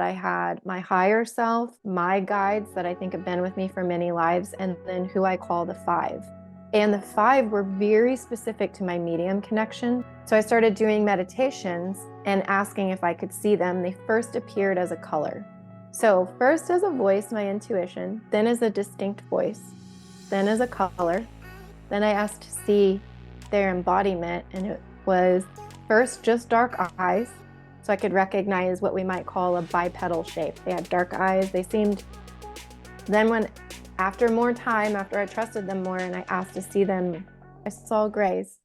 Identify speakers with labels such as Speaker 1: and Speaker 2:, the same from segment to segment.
Speaker 1: I had my higher self, my guides that I think have been with me for many lives, and then who I call the five. And the five were very specific to my medium connection. So I started doing meditations and asking if I could see them. They first appeared as a color. So first as a voice, my intuition, then as a distinct voice, then as a color. Then I asked to see their embodiment, and it was first just dark eyes, so I could recognize what we might call a bipedal shape. They had dark eyes. They seemed, then when, after more time, after I trusted them more and I asked to see them, I saw grays.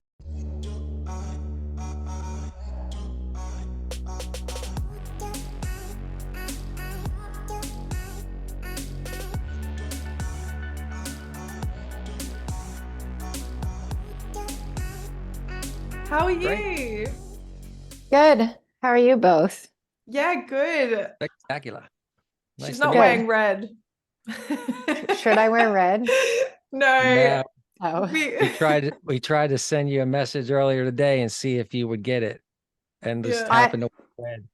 Speaker 2: How are you?
Speaker 3: Great.
Speaker 1: Good. How are you both?
Speaker 2: Yeah, good.
Speaker 3: Spectacular. Nice
Speaker 2: She's
Speaker 3: to
Speaker 2: not
Speaker 3: meet
Speaker 2: wearing
Speaker 3: you.
Speaker 2: red.
Speaker 1: Should I wear red?
Speaker 2: No.
Speaker 3: No,
Speaker 1: Oh.
Speaker 3: we tried to send you a message earlier today and see if you would get it, and just
Speaker 2: Yeah.
Speaker 3: happened to wear red.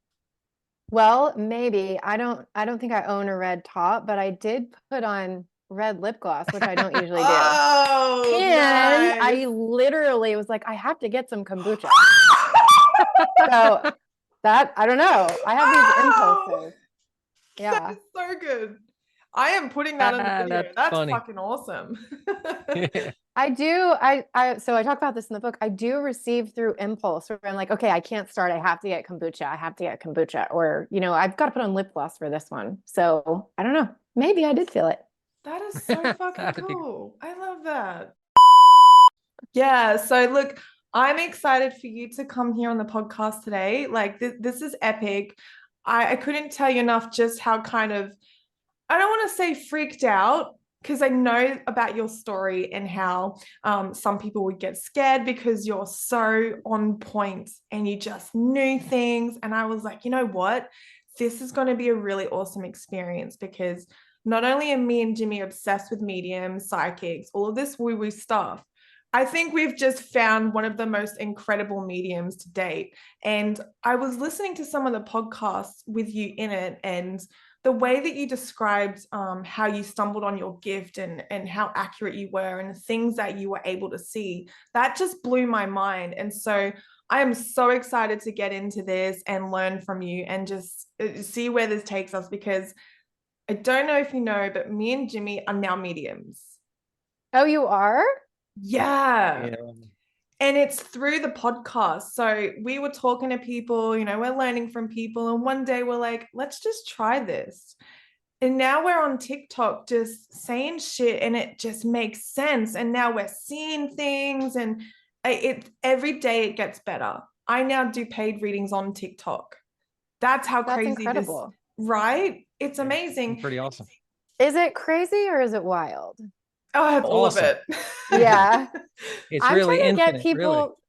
Speaker 1: Well, maybe. I don't think I own a red top, but I did put on red lip gloss, which I don't usually do.
Speaker 2: Oh,
Speaker 1: And I
Speaker 2: nice.
Speaker 1: literally was like, I have to get some kombucha. So that, I don't know. I have these impulses.
Speaker 2: That
Speaker 1: Yeah.
Speaker 2: is so good. I am putting that in the video.
Speaker 3: That's
Speaker 2: That's
Speaker 3: funny.
Speaker 2: fucking awesome.
Speaker 1: I do. So I talk about this in the book. I do receive through impulse where I'm like, okay, I can't start. I have to get kombucha. I have to get kombucha. Or, I've got to put on lip gloss for this one. So I don't know. Maybe I did feel it.
Speaker 2: That is so fucking
Speaker 3: That'd be
Speaker 2: cool. I love that. Yeah, so look, I'm excited for you to come here on the podcast today. Like this is epic. I couldn't tell you enough just how kind of, I don't want to say freaked out, because I know about your story and how some people would get scared because you're so on point and you just knew things. And I was like, you know what? This is going to be a really awesome experience, because not only are me and Jimmy obsessed with mediums, psychics, all of this woo-woo stuff, I think we've just found one of the most incredible mediums to date. And I was listening to some of the podcasts with you in it, and the way that you described how you stumbled on your gift and how accurate you were and the things that you were able to see, that just blew my mind. And so I am so excited to get into this and learn from you and just see where this takes us, because I don't know if you know, but me and Jimmy are now mediums.
Speaker 1: Oh, you are?
Speaker 2: Yeah.
Speaker 3: Yeah.
Speaker 2: And it's through the podcast. So we were talking to people, we're learning from people. And one day we're like, let's just try this. And now we're on TikTok just saying shit and it just makes sense. And now we're seeing things, and every day it gets better. I now do paid readings on TikTok. That's how
Speaker 1: That's
Speaker 2: crazy this,
Speaker 1: incredible.
Speaker 2: right? It's amazing.
Speaker 3: Pretty awesome.
Speaker 1: Is it crazy or is it wild?
Speaker 2: Oh, it's all
Speaker 3: Awesome.
Speaker 2: of it.
Speaker 1: Yeah.
Speaker 3: It's
Speaker 1: I'm
Speaker 3: really
Speaker 1: trying to get
Speaker 3: infinite, really.
Speaker 1: people,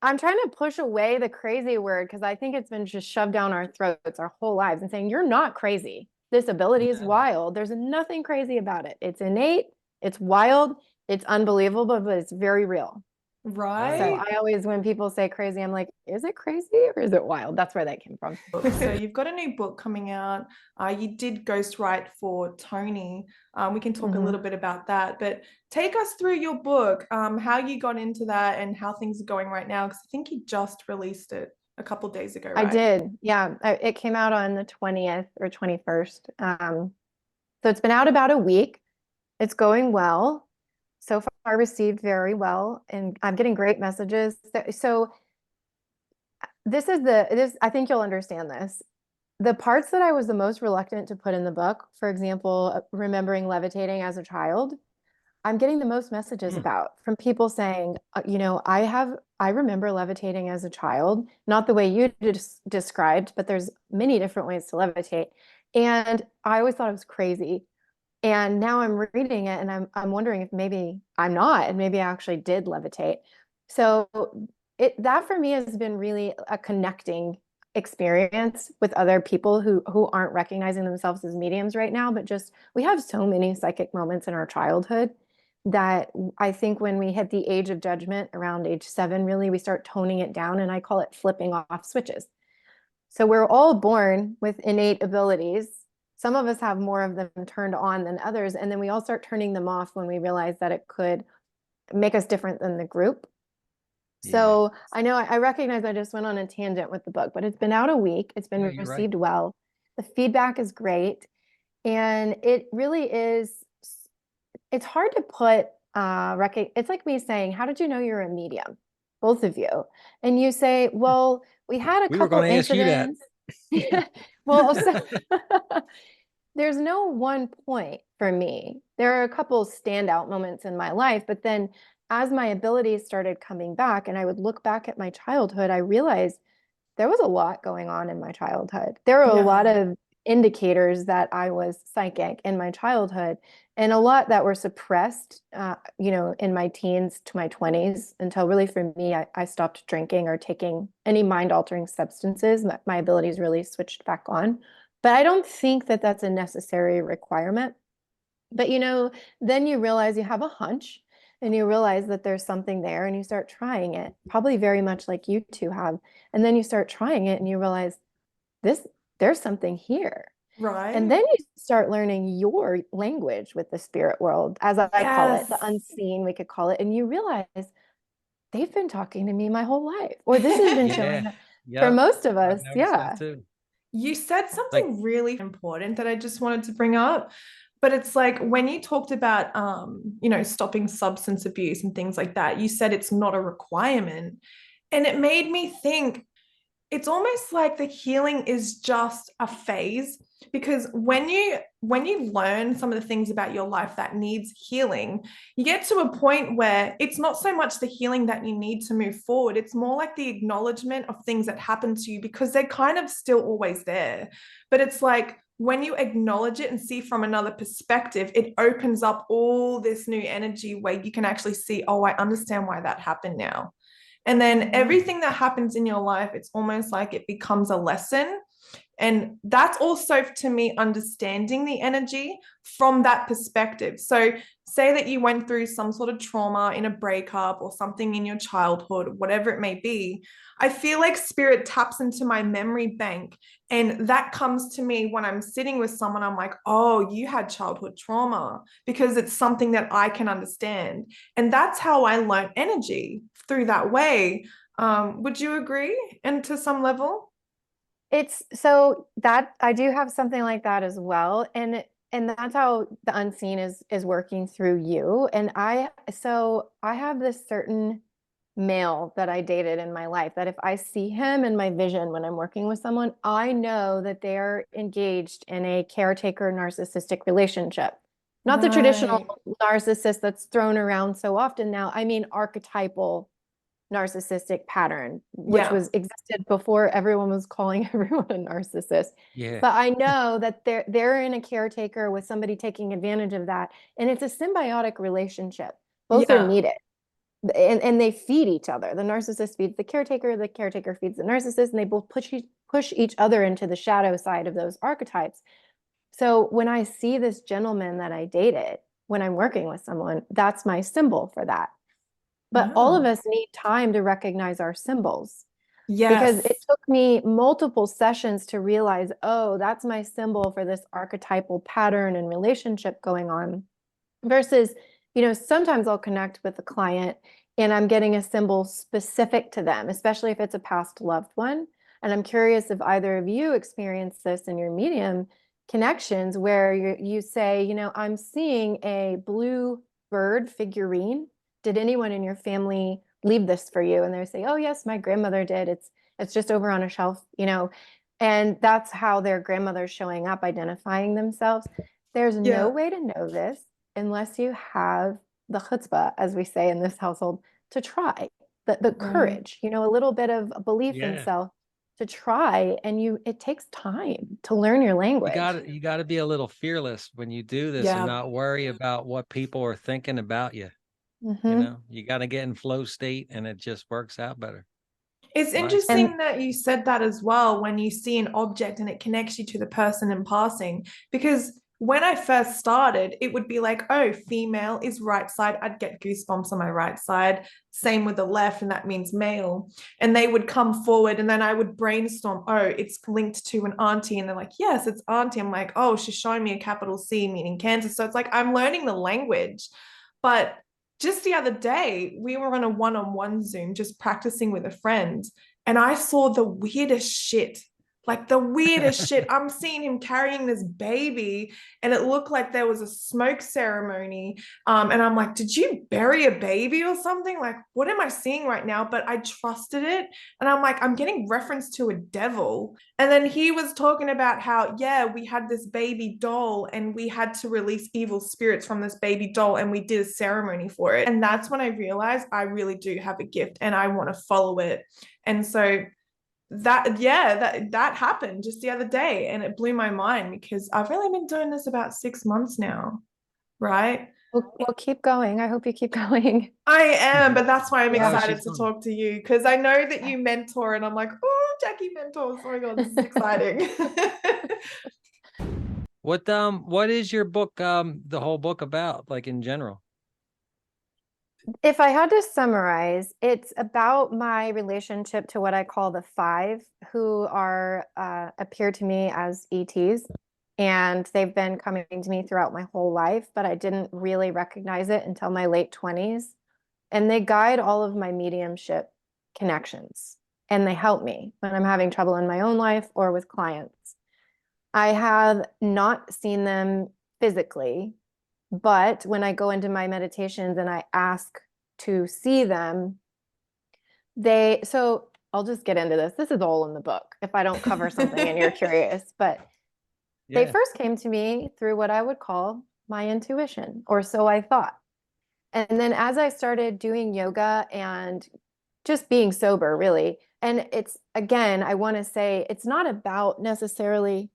Speaker 1: I'm trying to push away the crazy word, because I think it's been just shoved down our throats our whole lives, and saying, you're not crazy. This ability is
Speaker 3: Yeah.
Speaker 1: wild. There's nothing crazy about it. It's innate, it's wild, it's unbelievable, but it's very real. So
Speaker 2: Right?
Speaker 1: I always, when people say crazy, I'm like, is it crazy or is it wild? That's where that came from.
Speaker 2: So you've got a new book coming out. You did ghostwrite for Tony. We can talk a little bit about that, but take us through your book, how you got into that and how things are going right now, because I think you just released it a couple days ago,
Speaker 1: I
Speaker 2: right?
Speaker 1: did. Yeah. It came out on the 20th or 21st. So it's been out about a week. It's going well. So far received very well, and I'm getting great messages. So I think you'll understand this. The parts that I was the most reluctant to put in the book, for example, remembering levitating as a child, I'm getting the most messages about from people saying, I remember levitating as a child, not the way you described, but there's many different ways to levitate. And I always thought it was crazy. And now I'm reading it and I'm wondering if maybe I'm not, and maybe I actually did levitate. So that for me has been really a connecting experience with other people who aren't recognizing themselves as mediums right now, but just we have so many psychic moments in our childhood that I think when we hit the age of judgment around age 7, really we start toning it down, and I call it flipping off switches. So we're all born with innate abilities. Some of us have more of them turned on than others. And then we all start turning them off when we realize that it could make us different than the group.
Speaker 3: Yeah.
Speaker 1: So I know I recognize I just went on a tangent with the book, but it's been out a week. It's been
Speaker 3: No, you're right.
Speaker 1: received well. The feedback is great. And it really is, it's hard to put, it's like me saying, how did you know you're a medium? Both of you. And you say, well, we had a
Speaker 3: We were
Speaker 1: couple
Speaker 3: going to ask you that.
Speaker 1: incidents. Well, so there's no one point for me. There are a couple standout moments in my life, but then as my abilities started coming back and I would look back at my childhood, I realized there was a lot going on in my childhood. There were a lot
Speaker 2: Yeah.
Speaker 1: of indicators that I was psychic in my childhood, and a lot that were suppressed, in my teens to my 20s until really for me, I stopped drinking or taking any mind-altering substances. My abilities really switched back on. But I don't think that that's a necessary requirement. But then you realize you have a hunch and you realize that there's something there and you start trying it, probably very much like you two have. And then you start trying it and you realize this, there's something here. And
Speaker 2: Right.
Speaker 1: then you start learning your language with the spirit world, as I call it, the
Speaker 2: Yes.
Speaker 1: unseen, we could call it. And you realize they've been talking to me my whole life, or this has been
Speaker 3: Yeah.
Speaker 1: showing up for
Speaker 3: Yep.
Speaker 1: most of
Speaker 3: I've
Speaker 1: us.
Speaker 3: noticed that
Speaker 1: Yeah.
Speaker 3: too.
Speaker 2: You said
Speaker 3: Like,
Speaker 2: something really important that I just wanted to bring up. But it's like when you talked about stopping substance abuse and things like that, you said it's not a requirement. And it made me think it's almost like the healing is just a phase, because when you learn some of the things about your life that needs healing, you get to a point where it's not so much the healing that you need to move forward, it's more like the acknowledgement of things that happen to you, because they're kind of still always there. But it's like when you acknowledge it and see from another perspective, it opens up all this new energy where you can actually see, oh, I understand why that happened now. And then everything that happens in your life, it's almost like it becomes a lesson. And that's also, to me, understanding the energy from that perspective. So, say that you went through some sort of trauma in a breakup or something in your childhood, whatever it may be. I feel like spirit taps into my memory bank. And that comes to me when I'm sitting with someone. I'm like, oh, you had childhood trauma, because it's something that I can understand. And that's how I learn energy, through that way. Would you agree? And to some level?
Speaker 1: It's so that I do have something like that as well. And that's how the unseen is working through you. And I have this certain male that I dated in my life that if I see him in my vision when I'm working with someone, I know that they're engaged in a caretaker narcissistic relationship. Not the traditional
Speaker 2: Right.
Speaker 1: narcissist that's thrown around so often now. I mean archetypal narcissistic pattern, which
Speaker 2: Yeah.
Speaker 1: was existed before everyone was calling everyone a narcissist.
Speaker 3: yeah.
Speaker 1: But I know that they're in a caretaker with somebody taking advantage of that. And it's a symbiotic relationship. Both are
Speaker 2: Yeah.
Speaker 1: needed. And they feed each other. The narcissist feeds the caretaker feeds the narcissist, and they both push each other into the shadow side of those archetypes. So when I see this gentleman that I dated, when I'm working with someone, that's my symbol for that. But all of
Speaker 2: Wow.
Speaker 1: us need time to recognize our symbols, because it
Speaker 2: Yes.
Speaker 1: took me multiple sessions to realize, oh, that's my symbol for this archetypal pattern and relationship going on. Versus, sometimes I'll connect with a client and I'm getting a symbol specific to them, especially if it's a past loved one. And I'm curious if either of you experience this in your medium connections where you say, I'm seeing a blue bird figurine. Did anyone in your family leave this for you? And they say, oh, yes, my grandmother did. It's just over on a shelf, and that's how their grandmother's showing up, identifying themselves. There's no
Speaker 2: Yeah.
Speaker 1: way to know this unless you have the chutzpah, as we say in this household, to try the
Speaker 2: Right.
Speaker 1: courage, a little bit of belief in
Speaker 3: Yeah.
Speaker 1: self to try. And it takes time to learn your language.
Speaker 3: You got to be a little fearless when you do this and
Speaker 2: Yeah.
Speaker 3: not worry about what people are thinking about you.
Speaker 1: Hmm.
Speaker 3: You got to get in flow state and it just works out better.
Speaker 2: It's
Speaker 3: My experience.
Speaker 1: And
Speaker 2: interesting that you said that as well, when you see an object and it connects you to the person in passing, because when I first started, it would be like, oh, female is right side. I'd get goosebumps on my right side. Same with the left, and that means male. And they would come forward, and then I would brainstorm, oh, it's linked to an auntie. And they're like, yes, it's auntie. I'm like, oh, she's showing me a capital C, meaning Cancer. So it's like I'm learning the language. But just the other day, we were on a one-on-one Zoom just practicing with a friend, and I saw the weirdest shit. Like the weirdest shit. I'm seeing him carrying this baby, and it looked like there was a smoke ceremony. And I'm like, did you bury a baby or something? Like, what am I seeing right now? But I trusted it. And I'm like, I'm getting reference to a devil. And then he was talking about how, yeah, we had this baby doll and we had to release evil spirits from this baby doll, and we did a ceremony for it. And that's when I realized I really do have a gift and I want to follow it. And so that happened just the other day, and it blew my mind because I've really been doing this about 6 months now, right?
Speaker 1: We'll keep going. I hope you keep going.
Speaker 2: I am, but that's why I'm
Speaker 1: Yeah.
Speaker 2: excited to talk to you, because I know that you mentor, and I'm like, oh, Jackie mentors. Oh my God, this is exciting.
Speaker 3: What is your book, the whole book about, like in general?
Speaker 1: If I had to summarize, it's about my relationship to what I call the five, who are appear to me as ETs. And they've been coming to me throughout my whole life, but I didn't really recognize it until my late 20s. And they guide all of my mediumship connections. And they help me when I'm having trouble in my own life or with clients. I have not seen them physically, but when I go into my meditations and I ask to see them, so I'll just get into this. This is all in the book if I don't cover something and you're curious, but
Speaker 3: Yeah.
Speaker 1: they first came to me through what I would call my intuition, or so I thought. And then as I started doing yoga and just being sober, really, and it's, again, I want to say it's not about necessarily,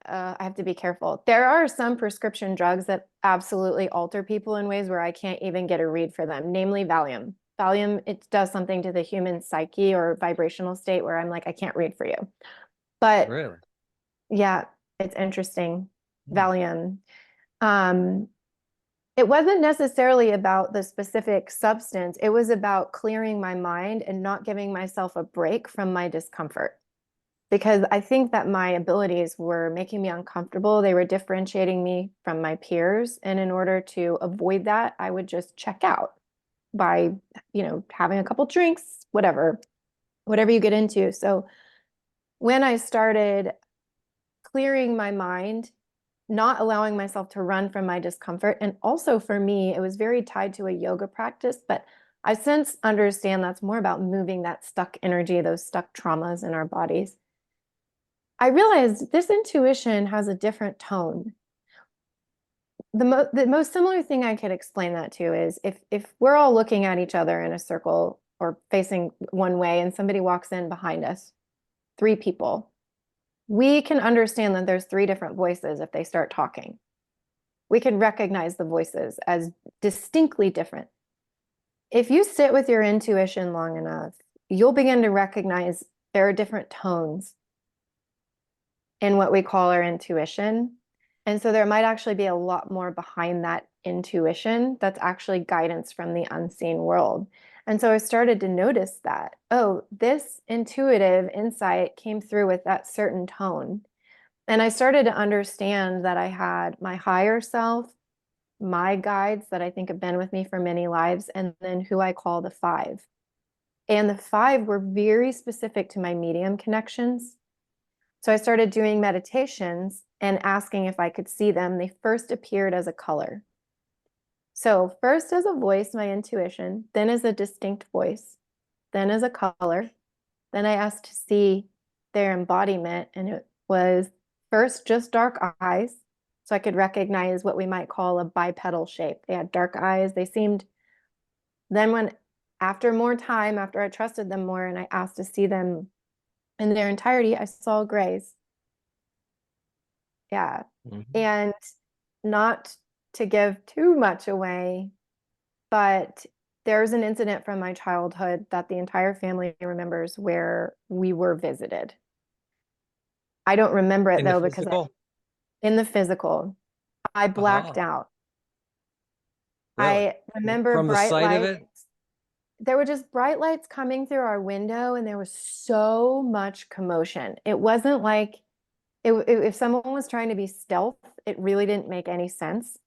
Speaker 1: I have to be careful. There are some prescription drugs that absolutely alter people in ways where I can't even get a read for them, namely Valium. Valium, it does something to the human psyche or vibrational state where I'm like, I can't read for you. But
Speaker 3: Really?
Speaker 1: yeah, it's interesting. Valium. It wasn't necessarily about the specific substance. It was about clearing my mind and not giving myself a break from my discomfort. Because I think that my abilities were making me uncomfortable. They were differentiating me from my peers. And in order to avoid that, I would just check out by, having a couple drinks, whatever you get into. So when I started clearing my mind, not allowing myself to run from my discomfort, and also for me, it was very tied to a yoga practice, but I since understand that's more about moving that stuck energy, those stuck traumas in our bodies. I realized this intuition has a different tone. The most similar thing I could explain that to is if we're all looking at each other in a circle or facing one way and somebody walks in behind us, three people, we can understand that there's three different voices if they start talking. We can recognize the voices as distinctly different. If you sit with your intuition long enough, you'll begin to recognize there are different tones in what we call our intuition. And so there might actually be a lot more behind that intuition that's actually guidance from the unseen world. And so I started to notice that, oh, this intuitive insight came through with that certain tone. And I started to understand that I had my higher self, my guides that I think have been with me for many lives, and then who I call the five. And the five were very specific to my medium connections. So I started doing meditations and asking if I could see them. They first appeared as a color. So first as a voice, my intuition, then as a distinct voice, then as a color. Then I asked to see their embodiment, and it was first just dark eyes. So I could recognize what we might call a bipedal shape. They had dark eyes. They seemed, then after more time, after I trusted them more and I asked to see them in their entirety, I saw grays. Yeah.
Speaker 3: Mm-hmm.
Speaker 1: And not to give too much away, but there's an incident from my childhood that the entire family remembers where we were visited. I don't remember it though, because in the physical. I blacked
Speaker 3: Uh-huh.
Speaker 1: out.
Speaker 3: Really?
Speaker 1: I remember
Speaker 3: From the
Speaker 1: bright
Speaker 3: sight of
Speaker 1: lights.
Speaker 3: it?
Speaker 1: There were just bright lights coming through our window, and there was so much commotion. It wasn't like if someone was trying to be stealth, it really didn't make any sense.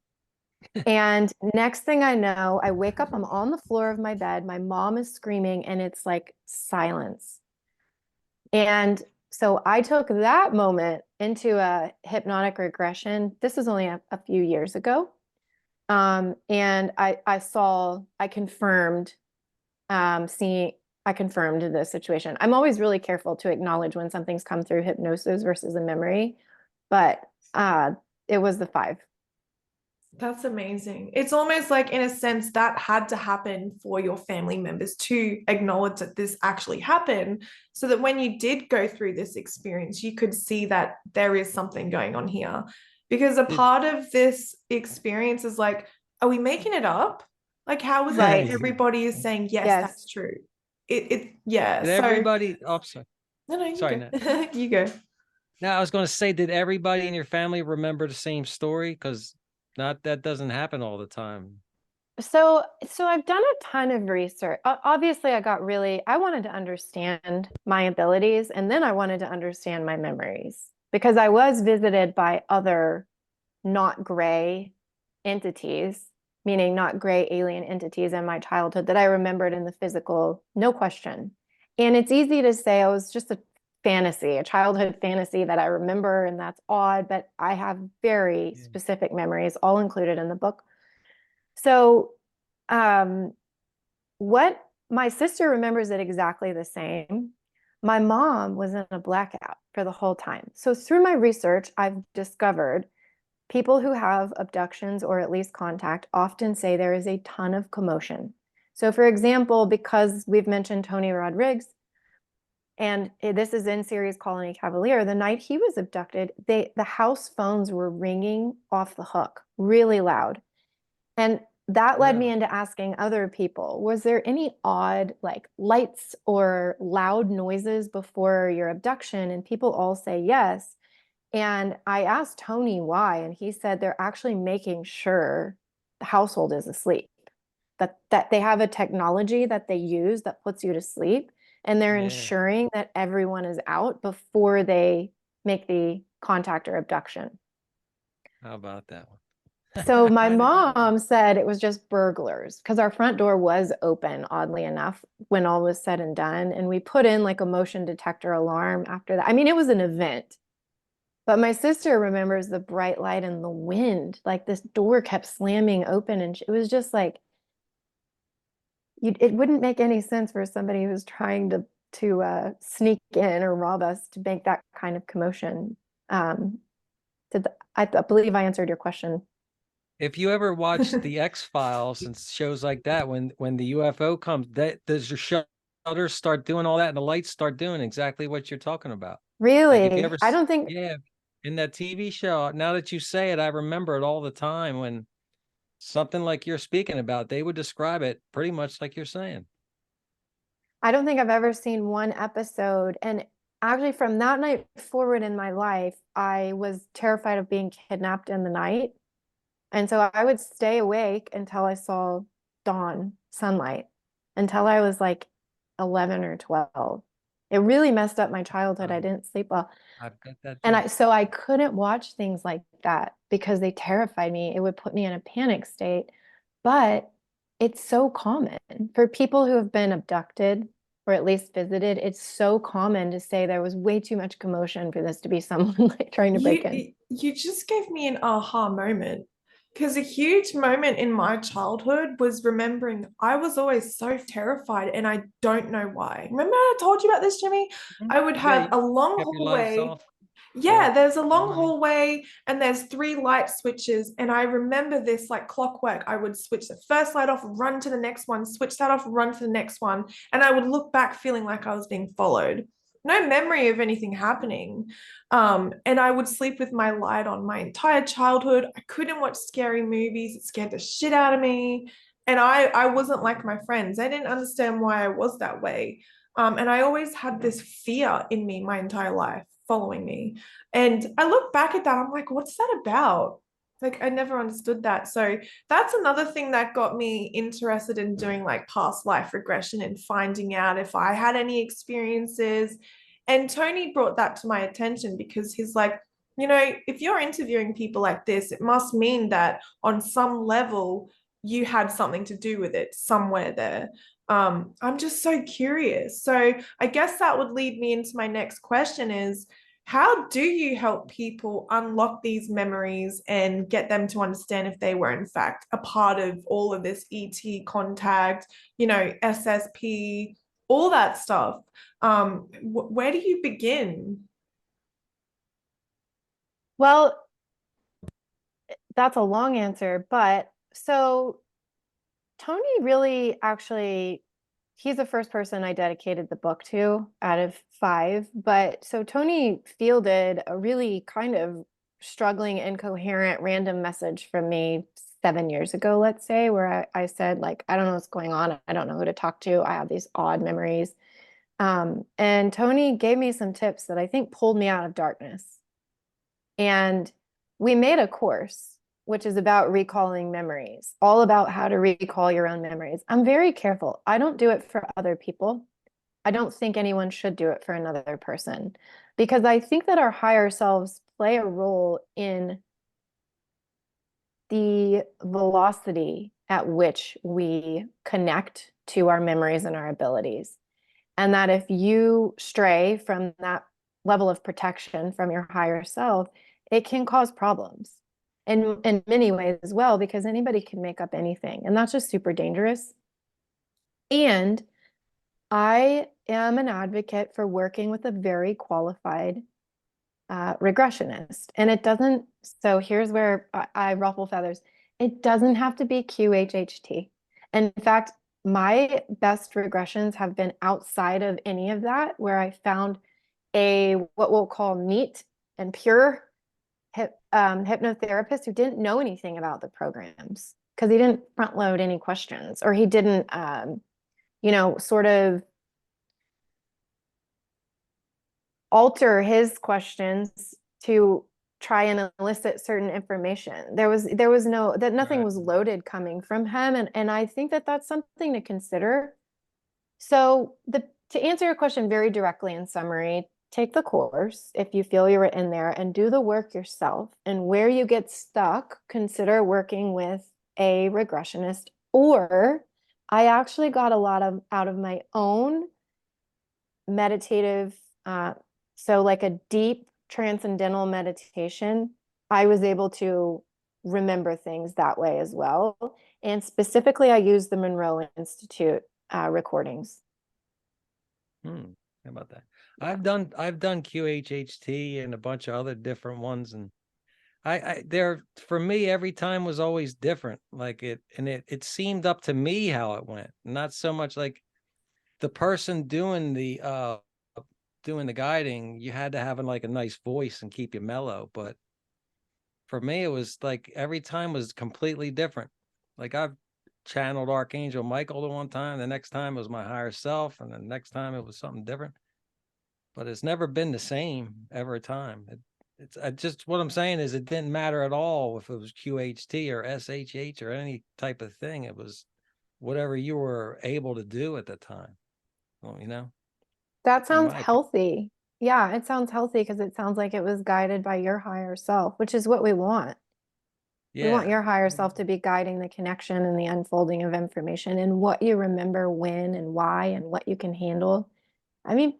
Speaker 1: And next thing I know, I wake up, I'm on the floor of my bed, my mom is screaming, and it's like silence. And so I took that moment into a hypnotic regression. This was only a few years ago. And I confirmed, seeing, I confirmed the situation. I'm always really careful to acknowledge when something's come through hypnosis versus a memory, but it was the five.
Speaker 2: That's amazing. It's almost like, in a sense, that had to happen for your family members to acknowledge that this actually happened, so that when you did go through this experience, you could see that there is something going on here. Because a
Speaker 3: Did,
Speaker 2: part of this experience is like, are we making it up? Like, how is it that
Speaker 1: Right.
Speaker 2: everybody is saying, yes,
Speaker 1: Yes.
Speaker 2: that's true? Yeah.
Speaker 3: did
Speaker 2: So,
Speaker 3: everybody, oh, sorry.
Speaker 2: no, you
Speaker 3: Sorry,
Speaker 2: go.
Speaker 3: no.
Speaker 2: You go.
Speaker 3: Now, I was going to say, did everybody in your family remember the same story? Because not that doesn't happen all the time.
Speaker 1: So I've done a ton of research. Obviously, I wanted to understand my abilities, and then I wanted to understand my memories because I was visited by other not gray entities, meaning not gray alien entities in my childhood that I remembered in the physical, no question. And it's easy to say, oh, it's just a fantasy, a childhood fantasy that I remember, and that's odd, but I have very
Speaker 3: Yeah.
Speaker 1: specific memories, all included in the book. So, um, what my sister remembers it exactly the same. My mom was in a blackout for the whole time. So, through my research, I've discovered people who have abductions or at least contact often say there is a ton of commotion. So, for example, because we've mentioned Tony Rodriguez, and this is in series Colony Cavalier, the night he was abducted, the house phones were ringing off the hook, really loud. And that led me
Speaker 3: Really?
Speaker 1: into asking other people, was there any odd like lights or loud noises before your abduction? And people all say yes. And I asked Tony why, and he said they're actually making sure the household is asleep. That they have a technology that they use that puts you to sleep, and they're
Speaker 3: Yeah.
Speaker 1: ensuring that everyone is out before they make the contact or abduction.
Speaker 3: How about that one?
Speaker 1: So my
Speaker 3: I didn't know that.
Speaker 1: mom said it was just burglars because our front door was open, oddly enough, when all was said and done. And we put in like a motion detector alarm after that. I mean, it was an event. But my sister remembers the bright light and the wind. Like this door kept slamming open, and it was just like it wouldn't make any sense for somebody who's trying to sneak in or rob us to make that kind of commotion. Um, I believe I answered your question.
Speaker 3: If you ever watch the X-Files and shows like that, when the UFO comes, that does your shutters start doing all that and the lights start doing exactly what you're talking about. Like if you
Speaker 1: Really,
Speaker 3: ever,
Speaker 1: I don't think
Speaker 3: yeah, in that TV show, now that you say it, I remember it all the time when something like you're speaking about, they would describe it pretty much like you're saying.
Speaker 1: I've ever seen one episode. And actually, from that night forward in my life, I was terrified of being kidnapped in the night. And so I would stay awake until I saw dawn, sunlight, until I was like 11 or 12. It really messed up my childhood. I
Speaker 3: Um,
Speaker 1: didn't sleep well.
Speaker 3: I've got that
Speaker 1: And
Speaker 3: too.
Speaker 1: I couldn't watch things like that because they terrified me. It would put me in a panic state. But it's so common for people who have been abducted or at least visited. It's so common to say there was way too much commotion for this to be someone like trying to break in.
Speaker 2: You just gave me an aha moment, because a huge moment in my childhood was remembering I was always so terrified and I don't know why. Remember I told you about this, Jimmy?
Speaker 3: Mhm.
Speaker 2: I would
Speaker 3: Yeah,
Speaker 2: have
Speaker 3: you
Speaker 2: a long
Speaker 3: kept your lights
Speaker 2: hallway.
Speaker 3: off.
Speaker 2: Yeah,
Speaker 3: Yeah,
Speaker 2: there's a long
Speaker 3: on.
Speaker 2: hallway and there's three light switches. And I remember this like clockwork. I would switch the first light off, run to the next one, switch that off, run to the next one. And I would look back feeling like I was being followed. No memory of anything happening. And I would sleep with my light on my entire childhood. I couldn't watch scary movies. It scared the shit out of me. And I wasn't like my friends. I didn't understand why I was that way. And I always had this fear in me my entire life following me. And I look back at that, I'm like, what's that about? Like, I never understood that. So that's another thing that got me interested in doing like past life regression and finding out if I had any experiences. And Tony brought that to my attention because he's like, you know, if you're interviewing people like this, it must mean that on some level you had something to do with it somewhere there. I'm just so curious. So I guess that would lead me into my next question is, how do you help people unlock these memories and get them to understand if they were in fact a part of all of this ET contact, you know, SSP, all that stuff? Where do you begin?
Speaker 1: Well, that's a long answer, but so Tony really actually, he's the first person I dedicated the book to out of 5. But so Tony fielded a really kind of struggling, incoherent, random message from me 7 years ago, let's say, where I said, like, I don't know what's going on. I don't know who to talk to. I have these odd memories. And Tony gave me some tips that I think pulled me out of darkness. And we made a course, which is about recalling memories, all about how to recall your own memories. I'm very careful. I don't do it for other people. I don't think anyone should do it for another person because I think that our higher selves play a role in the velocity at which we connect to our memories and our abilities. And that if you stray from that level of protection from your higher self, it can cause problems in many ways as well, because anybody can make up anything. And that's just super dangerous. And I am an advocate for working with a very qualified regressionist. And it doesn't, so here's where I ruffle feathers. It doesn't have to be QHHT. In fact, my best regressions have been outside of any of that, where I found a what we'll call neat and pure hypnotherapist who didn't know anything about the programs because he didn't front load any questions, or he didn't, sort of alter his questions to try and elicit certain information. There was no, that nothing was loaded coming from him. And I think that that's something to consider. So to answer your question very directly in summary, take the course if you feel you're in there and do the work yourself. And where you get stuck, consider working with a regressionist. Or I actually got a lot out of my own meditative, so like a deep transcendental meditation. I was able to remember things that way as well. And specifically, I use the Monroe Institute recordings.
Speaker 3: How about that? I've done QHHT and a bunch of other different ones, and there for me every time was always different. Like it seemed up to me how it went, not so much like the person doing the guiding. You had to have like a nice voice and keep you mellow, but for me it was like every time was completely different. Like I've channeled Archangel Michael the one time, the next time it was my higher self, and the next time it was something different. But it's never been the same every time. It's just what I'm saying is it didn't matter at all if it was QHT or SHH or any type of thing. It was whatever you were able to do at the time. Well,
Speaker 1: That sounds healthy. Yeah, it sounds healthy because it sounds like it was guided by your higher self, which is what we want. Yeah. We want your higher self to be guiding the connection and the unfolding of information and what you remember when and why and what you can handle. I mean,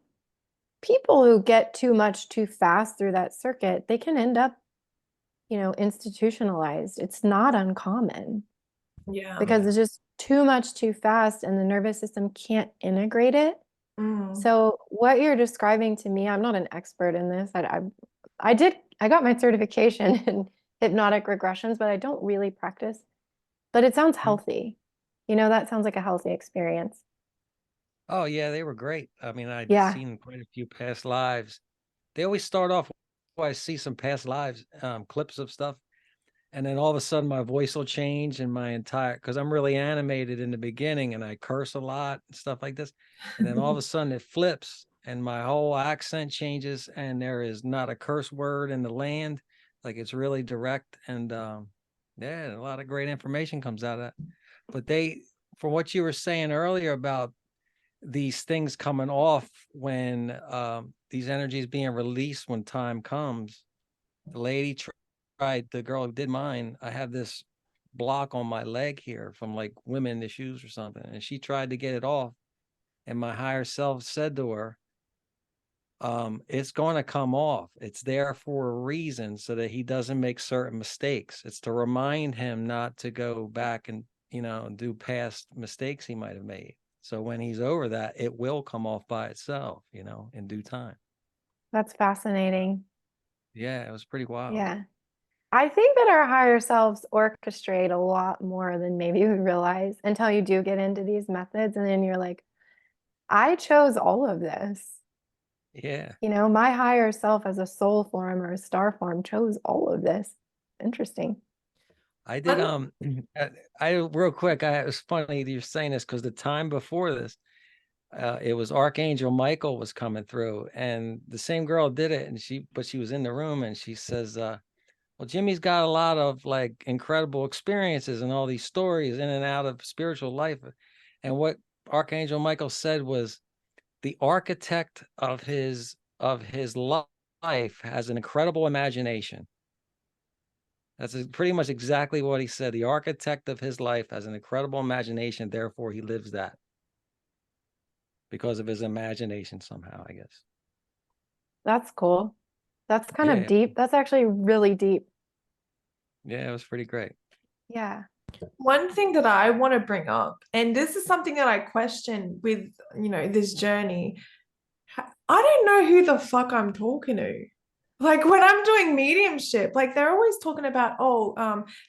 Speaker 1: people who get too much too fast through that circuit, they can end up, institutionalized. It's not uncommon.
Speaker 2: Yeah.
Speaker 1: Because it's just too much too fast and the nervous system can't integrate it. So what you're describing to me, I'm not an expert in this. I got my certification in hypnotic regressions, but I don't really practice. But it sounds healthy. That sounds like a healthy experience.
Speaker 3: Oh yeah, they were great. I mean, I'd seen quite a few past lives. They always start off, I see some past lives, clips of stuff. And then all of a sudden my voice will change and because I'm really animated in the beginning and I curse a lot and stuff like this. And then all of a sudden it flips and my whole accent changes, and there is not a curse word in the land. Like, it's really direct, and yeah, a lot of great information comes out of that. But for what you were saying earlier about these things coming off when these energies being released when time comes, the lady tried, the girl who did mine, I have this block on my leg here from like women issues or something, and she tried to get it off, and my higher self said to her, it's going to come off. It's there for a reason, so that he doesn't make certain mistakes. It's to remind him not to go back and, do past mistakes he might have made. So when he's over that, it will come off by itself, in due time.
Speaker 1: That's fascinating.
Speaker 3: Yeah, it was pretty wild.
Speaker 1: Yeah. I think that our higher selves orchestrate a lot more than maybe we realize until you do get into these methods. And then you're like, I chose all of this.
Speaker 3: Yeah.
Speaker 1: My higher self as a soul form or a star form chose all of this. Interesting.
Speaker 3: I did, I real quick, it was funny you're saying this, because the time before this, it was Archangel Michael was coming through, and the same girl did it, and she was in the room, and she says, well, Jimmy's got a lot of like incredible experiences and all these stories in and out of spiritual life. And what Archangel Michael said was, the architect of his life has an incredible imagination. That's pretty much exactly what he said. The architect of his life has an incredible imagination, therefore he lives that because of his imagination somehow, I guess.
Speaker 1: That's cool. That's kind of
Speaker 3: Yeah.
Speaker 1: deep. That's actually really deep.
Speaker 3: Yeah, it was pretty great.
Speaker 1: Yeah.
Speaker 2: One thing that I want to bring up, and this is something that I question with, this journey. I don't know who the fuck I'm talking to. Like when I'm doing mediumship, like they're always talking about,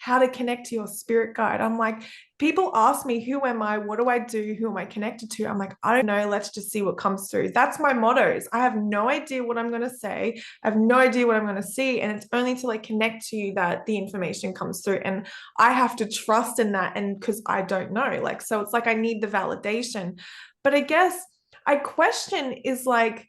Speaker 2: how to connect to your spirit guide. I'm like, people ask me, who am I? What do I do? Who am I connected to? I'm like, I don't know. Let's just see what comes through. That's my mottos. I have no idea what I'm going to say. I have no idea what I'm going to see. And it's only till I connect to you that the information comes through. And I have to trust in that. And because I don't know, like, so it's like, I need the validation. But I guess I question is like,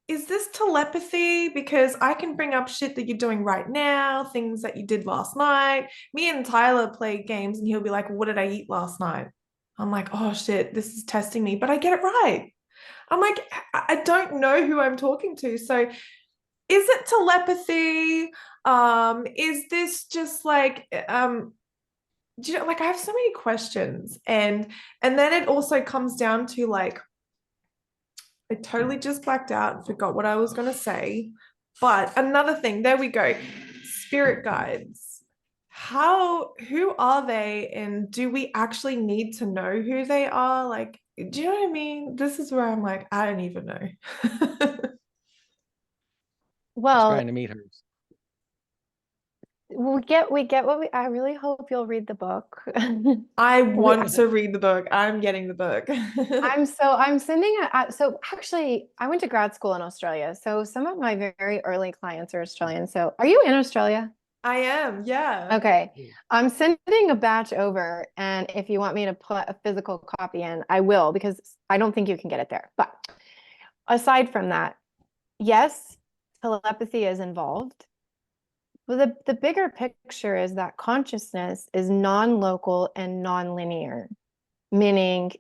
Speaker 2: is this telepathy? Because I can bring up shit that you're doing right now, things that you did last night. Me and Tyler play games and he'll be like, what did I eat last night? I'm like, oh shit, this is testing me, but I get it right. I'm like, I don't know who I'm talking to. So is it telepathy? Is this just like, like I have so many questions, and then it also comes down to like, I totally just blacked out and forgot what I was going to say. But another thing, there we go. Spirit guides. Who are they? And do we actually need to know who they are? Like, do you know what I mean? This is where I'm like, I don't even know.
Speaker 1: Well,
Speaker 3: trying to meet her.
Speaker 1: we get what I really hope you'll read the book.
Speaker 2: I want to read the book. I'm getting the book.
Speaker 1: I'm sending it. So actually, I went to grad school in Australia. So some of my very early clients are Australian. So are you in Australia?
Speaker 2: I am, yeah.
Speaker 1: Okay. I'm sending a batch over, and if you want me to put a physical copy in, I will, because I don't think you can get it there. But aside from that, yes, telepathy is involved. But the bigger picture is that consciousness is non-local and non-linear, meaning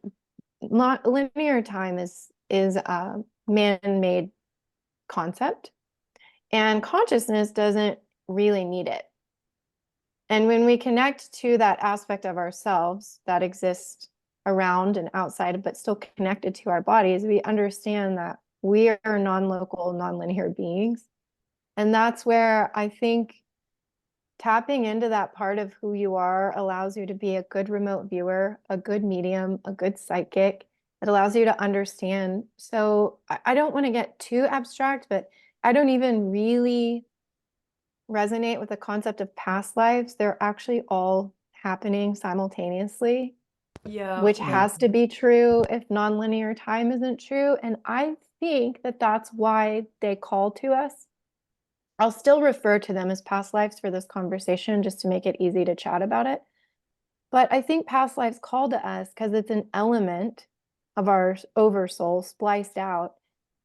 Speaker 1: linear time is a man-made concept, and consciousness doesn't really need it. And when we connect to that aspect of ourselves that exists around and outside, but still connected to our bodies, we understand that we are non-local, non-linear beings. And that's where I think tapping into that part of who you are allows you to be a good remote viewer, a good medium, a good psychic. It allows you to understand. So I don't want to get too abstract, but I don't even really resonate with the concept of past lives. They're actually all happening simultaneously, which has to be true if nonlinear time isn't true. And I think that that's why they call to us. I'll still refer to them as past lives for this conversation, just to make it easy to chat about it. But I think past lives call to us because it's an element of our oversoul spliced out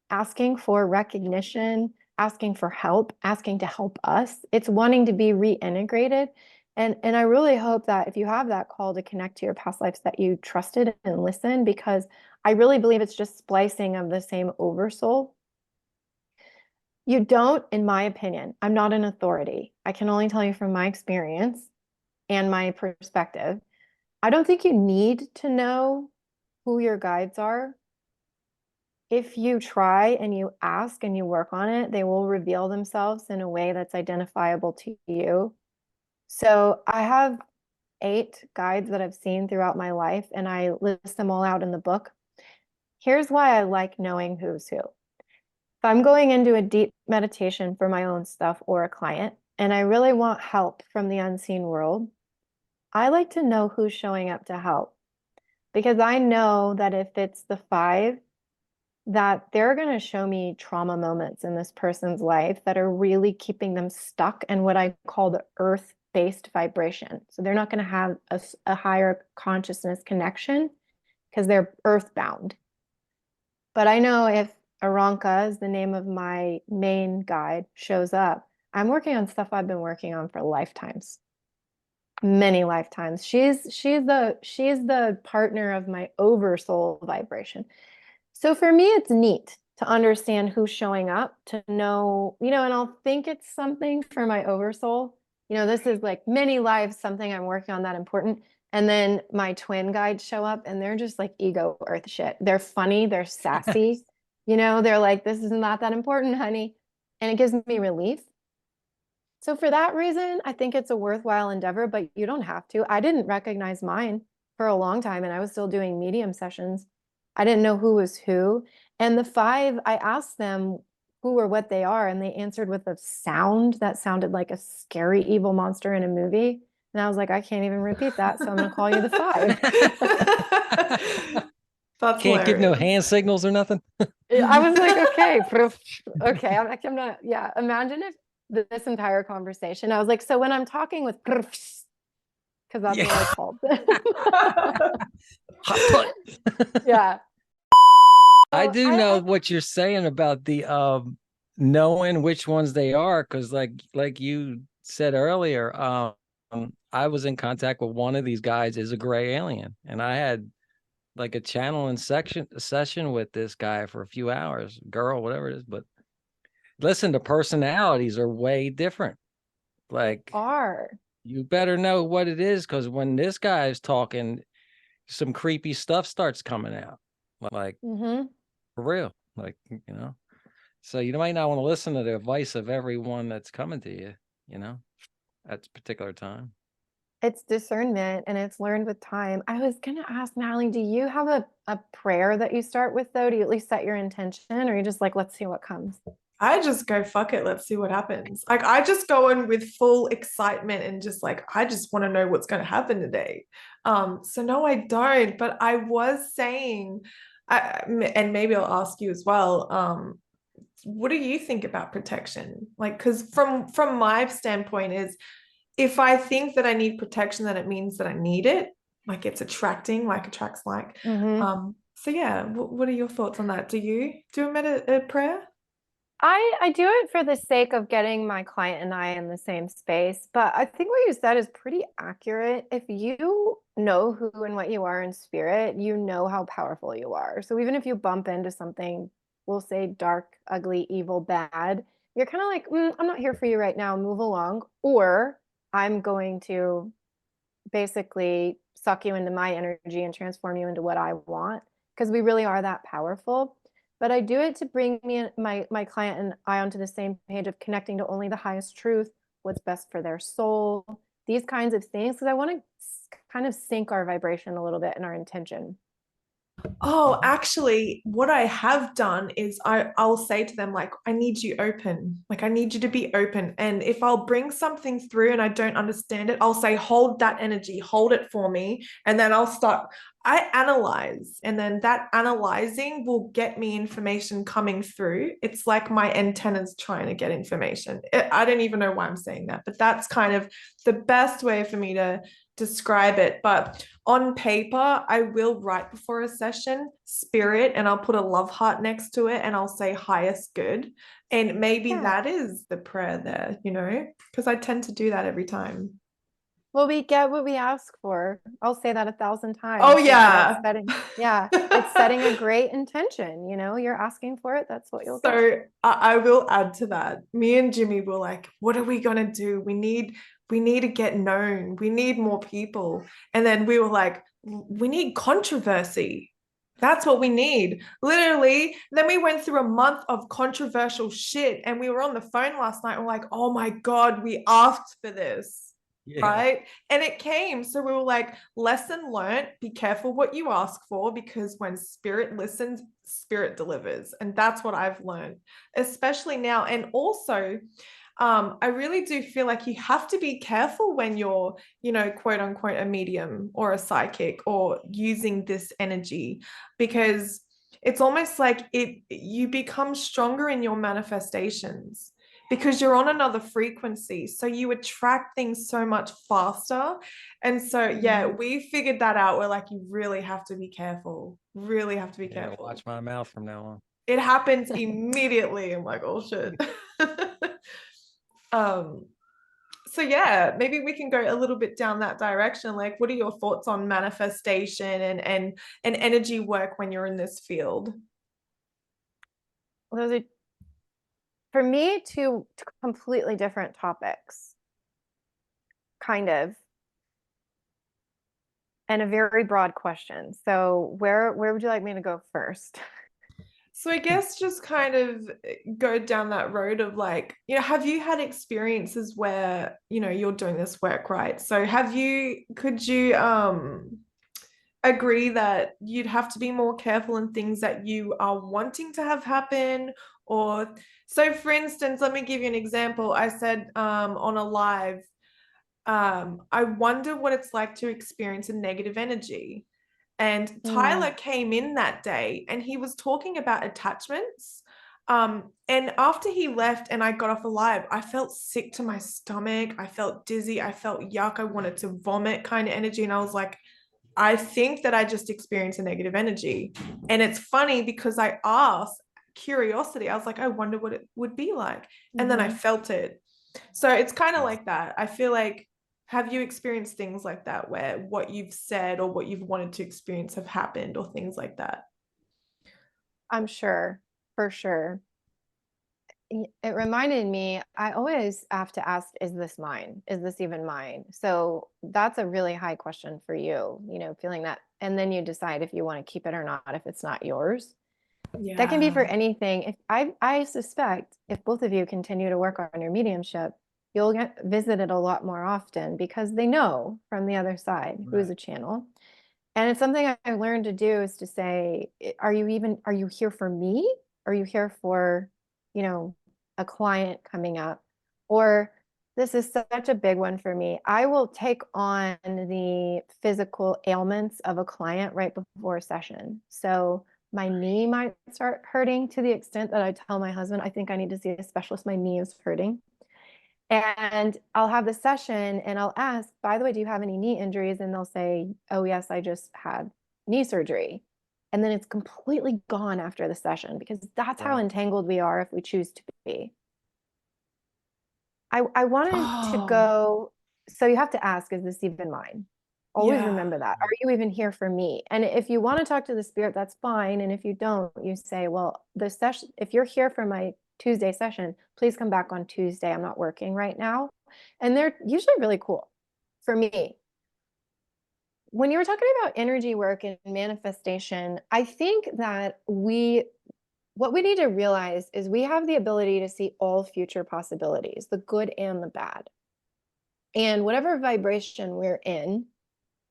Speaker 1: asking for recognition, asking for help, asking to help us. It's wanting to be reintegrated. And I really hope that if you have that call to connect to your past lives, that you trusted and listen, because I really believe it's just splicing of the same oversoul. You don't, in my opinion, I'm not an authority. I can only tell you from my experience and my perspective. I don't think you need to know who your guides are. If you try and you ask and you work on it, they will reveal themselves in a way that's identifiable to you. So I have 8 guides that I've seen throughout my life, and I list them all out in the book. Here's why I like knowing who's who. If I'm going into a deep meditation for my own stuff or a client, and I really want help from the unseen world, I like to know who's showing up to help, because I know that if it's the 5, that they're going to show me trauma moments in this person's life that are really keeping them stuck in what I call the earth-based vibration. So they're not going to have a higher consciousness connection because they're earthbound. But I know if Aranka is the name of my main guide shows up, I'm working on stuff I've been working on for lifetimes. Many lifetimes. She's the partner of my oversoul vibration. So for me, it's neat to understand who's showing up, to know, and I'll think it's something for my oversoul. This is like many lives, something I'm working on that important. And then my twin guides show up and they're just like ego earth shit. They're funny, they're sassy, they're like, this is not that important, honey. And it gives me relief. So for that reason, I think it's a worthwhile endeavor, but you don't have to. I didn't recognize mine for a long time, and I was still doing medium sessions. I didn't know who was who. And the 5, I asked them who or what they are, and they answered with a sound that sounded like a scary evil monster in a movie. And I was like, I can't even repeat that, so I'm going to call you the 5.
Speaker 2: That's
Speaker 3: Can't give no
Speaker 2: hilarious.
Speaker 3: hand signals or nothing.
Speaker 1: I was like, okay, okay. I'm not, yeah. Imagine if this entire conversation, I was like, so when I'm talking with, because that's what I called them.
Speaker 3: Hot foot.
Speaker 1: Yeah.
Speaker 3: I do know what you're saying about the knowing which ones they are, because like you said earlier, I was in contact with one of these guys is a gray alien, and I had like a channeling session with this guy for a few hours, girl, whatever it is. But listen, the personalities are way different. Like, you better know what it is, because when this guy is talking, some creepy stuff starts coming out. Like, for real. Like, so you might not want to listen to the advice of everyone that's coming to you, at a particular time.
Speaker 1: It's discernment, and it's learned with time. I was going to ask, Natalie, do you have a prayer that you start with, though? Do you at least set your intention, or you just like, let's see what comes?
Speaker 2: I just go, fuck it, let's see what happens. Like, I just go in with full excitement and just like, I just want to know what's going to happen today. So no, I don't. But I was saying, and maybe I'll ask you as well, what do you think about protection? Like, because from my standpoint is, if I think that I need protection, then it means that I need it. Like, it's attracting, like attracts like. So yeah, what are your thoughts on that? Do you do a prayer?
Speaker 1: I do it for the sake of getting my client and I in the same space, but I think what you said is pretty accurate. If you know who and what you are in spirit, you know how powerful you are. So even if you bump into something, we'll say dark, ugly, evil, bad, you're kind of like, I'm not here for you right now, move along. Or I'm going to basically suck you into my energy and transform you into what I want, because we really are that powerful. But I do it to bring me and my client and I onto the same page of connecting to only the highest truth, what's best for their soul, these kinds of things, because I want to kind of sync our vibration a little bit and our intention.
Speaker 2: Oh, actually, what I have done is I'll say to them, like, I need you open. Like, I need you to be open. And if I'll bring something through and I don't understand it, I'll say, hold that energy, hold it for me. And then I analyze. And then that analyzing will get me information coming through. It's like my antennas trying to get information. I don't even know why I'm saying that, but that's kind of the best way for me to describe it, but on paper, I will write before a session, spirit, and I'll put a love heart next to it and I'll say highest good. And maybe
Speaker 1: Yeah.
Speaker 2: that is the prayer there, you know, because I tend to do that every time.
Speaker 1: Well, we get what we ask for. I'll say that 1,000 times.
Speaker 2: Oh,
Speaker 1: It's about
Speaker 2: yeah.
Speaker 1: setting, yeah, it's setting a great intention. You know, you're asking for it, that's what you'll get.
Speaker 2: So I will add to that. Me and Jimmy were like, what are we gonna do? We need to get known. We need more people. And then we were like, we need controversy. That's what we need. Literally. Then we went through a month of controversial shit and we were on the phone last night and we're like, oh my God, we asked for this.
Speaker 3: Yeah.
Speaker 2: Right. And it came. So we were like, lesson learned, be careful what you ask for, because when spirit listens, spirit delivers. And that's what I've learned, especially now. And also, I really do feel like you have to be careful when you're, you know, quote unquote, a medium or a psychic or using this energy, because it's almost like you become stronger in your manifestations because you're on another frequency. So you attract things so much faster. And so, yeah, we figured that out. We're like, you really have to be careful. Really have to be careful.
Speaker 3: Watch my mouth from now on.
Speaker 2: It happens immediately. I'm like, oh shit. So yeah, maybe we can go a little bit down that direction. Like, what are your thoughts on manifestation and energy work when you're in this field?
Speaker 1: Those are, for me, two completely different topics, kind of, and a very broad question. So where would you like me to go first?
Speaker 2: So I guess just kind of go down that road of like, you know, have you had experiences where, you know, you're doing this work, right? So could you agree that you'd have to be more careful in things that you are wanting to have happen? Or so for instance, let me give you an example. I said on a live, I wonder what it's like to experience a negative energy. And Tyler came in that day and he was talking about attachments. And after he left and I got off alive, I felt sick to my stomach. I felt dizzy. I felt yuck. I wanted to vomit kind of energy. And I was like, I think that I just experienced a negative energy. And it's funny because I asked curiosity. I was like, I wonder what it would be like. And then I felt it. So it's kind of like that. I feel like, have you experienced things like that where what you've said or what you've wanted to experience have happened or things like that?
Speaker 1: I'm sure, for sure. It reminded me, I always have to ask, is this mine? Is this even mine? So that's a really high question for you, you know, feeling that. And then you decide if you want to keep it or not, if it's not yours. That can be for
Speaker 2: Yeah.
Speaker 1: anything. If I suspect if both of you continue to work on your mediumship, you'll get visited a lot more often because they know from the other side who's a channel. And it's something I learned to do, is to say, are you here for me? Are you here for, you know, a client coming up? Or this is such a big one for me. I will take on the physical ailments of a client right before a session. So my knee might start hurting to the extent that I tell my husband, I think I need to see a specialist. My knee is hurting. And I'll have the session and I'll ask, by the way, do you have any knee injuries? And they'll say, oh, yes, I just had knee surgery. And then it's completely gone after the session, because that's how entangled we are if we choose to be. I wanted to
Speaker 2: Oh,
Speaker 1: go, so you have to ask, is this even mine? Always
Speaker 2: yeah.
Speaker 1: remember that. Are you even here for me? And if you want to talk to the spirit, that's fine. And if you don't, you say, well, the session, if you're here for my Tuesday session, please come back on Tuesday. I'm not working right now. And they're usually really cool for me. When you were talking about energy work and manifestation, I think that what we need to realize is we have the ability to see all future possibilities, the good and the bad. And whatever vibration we're in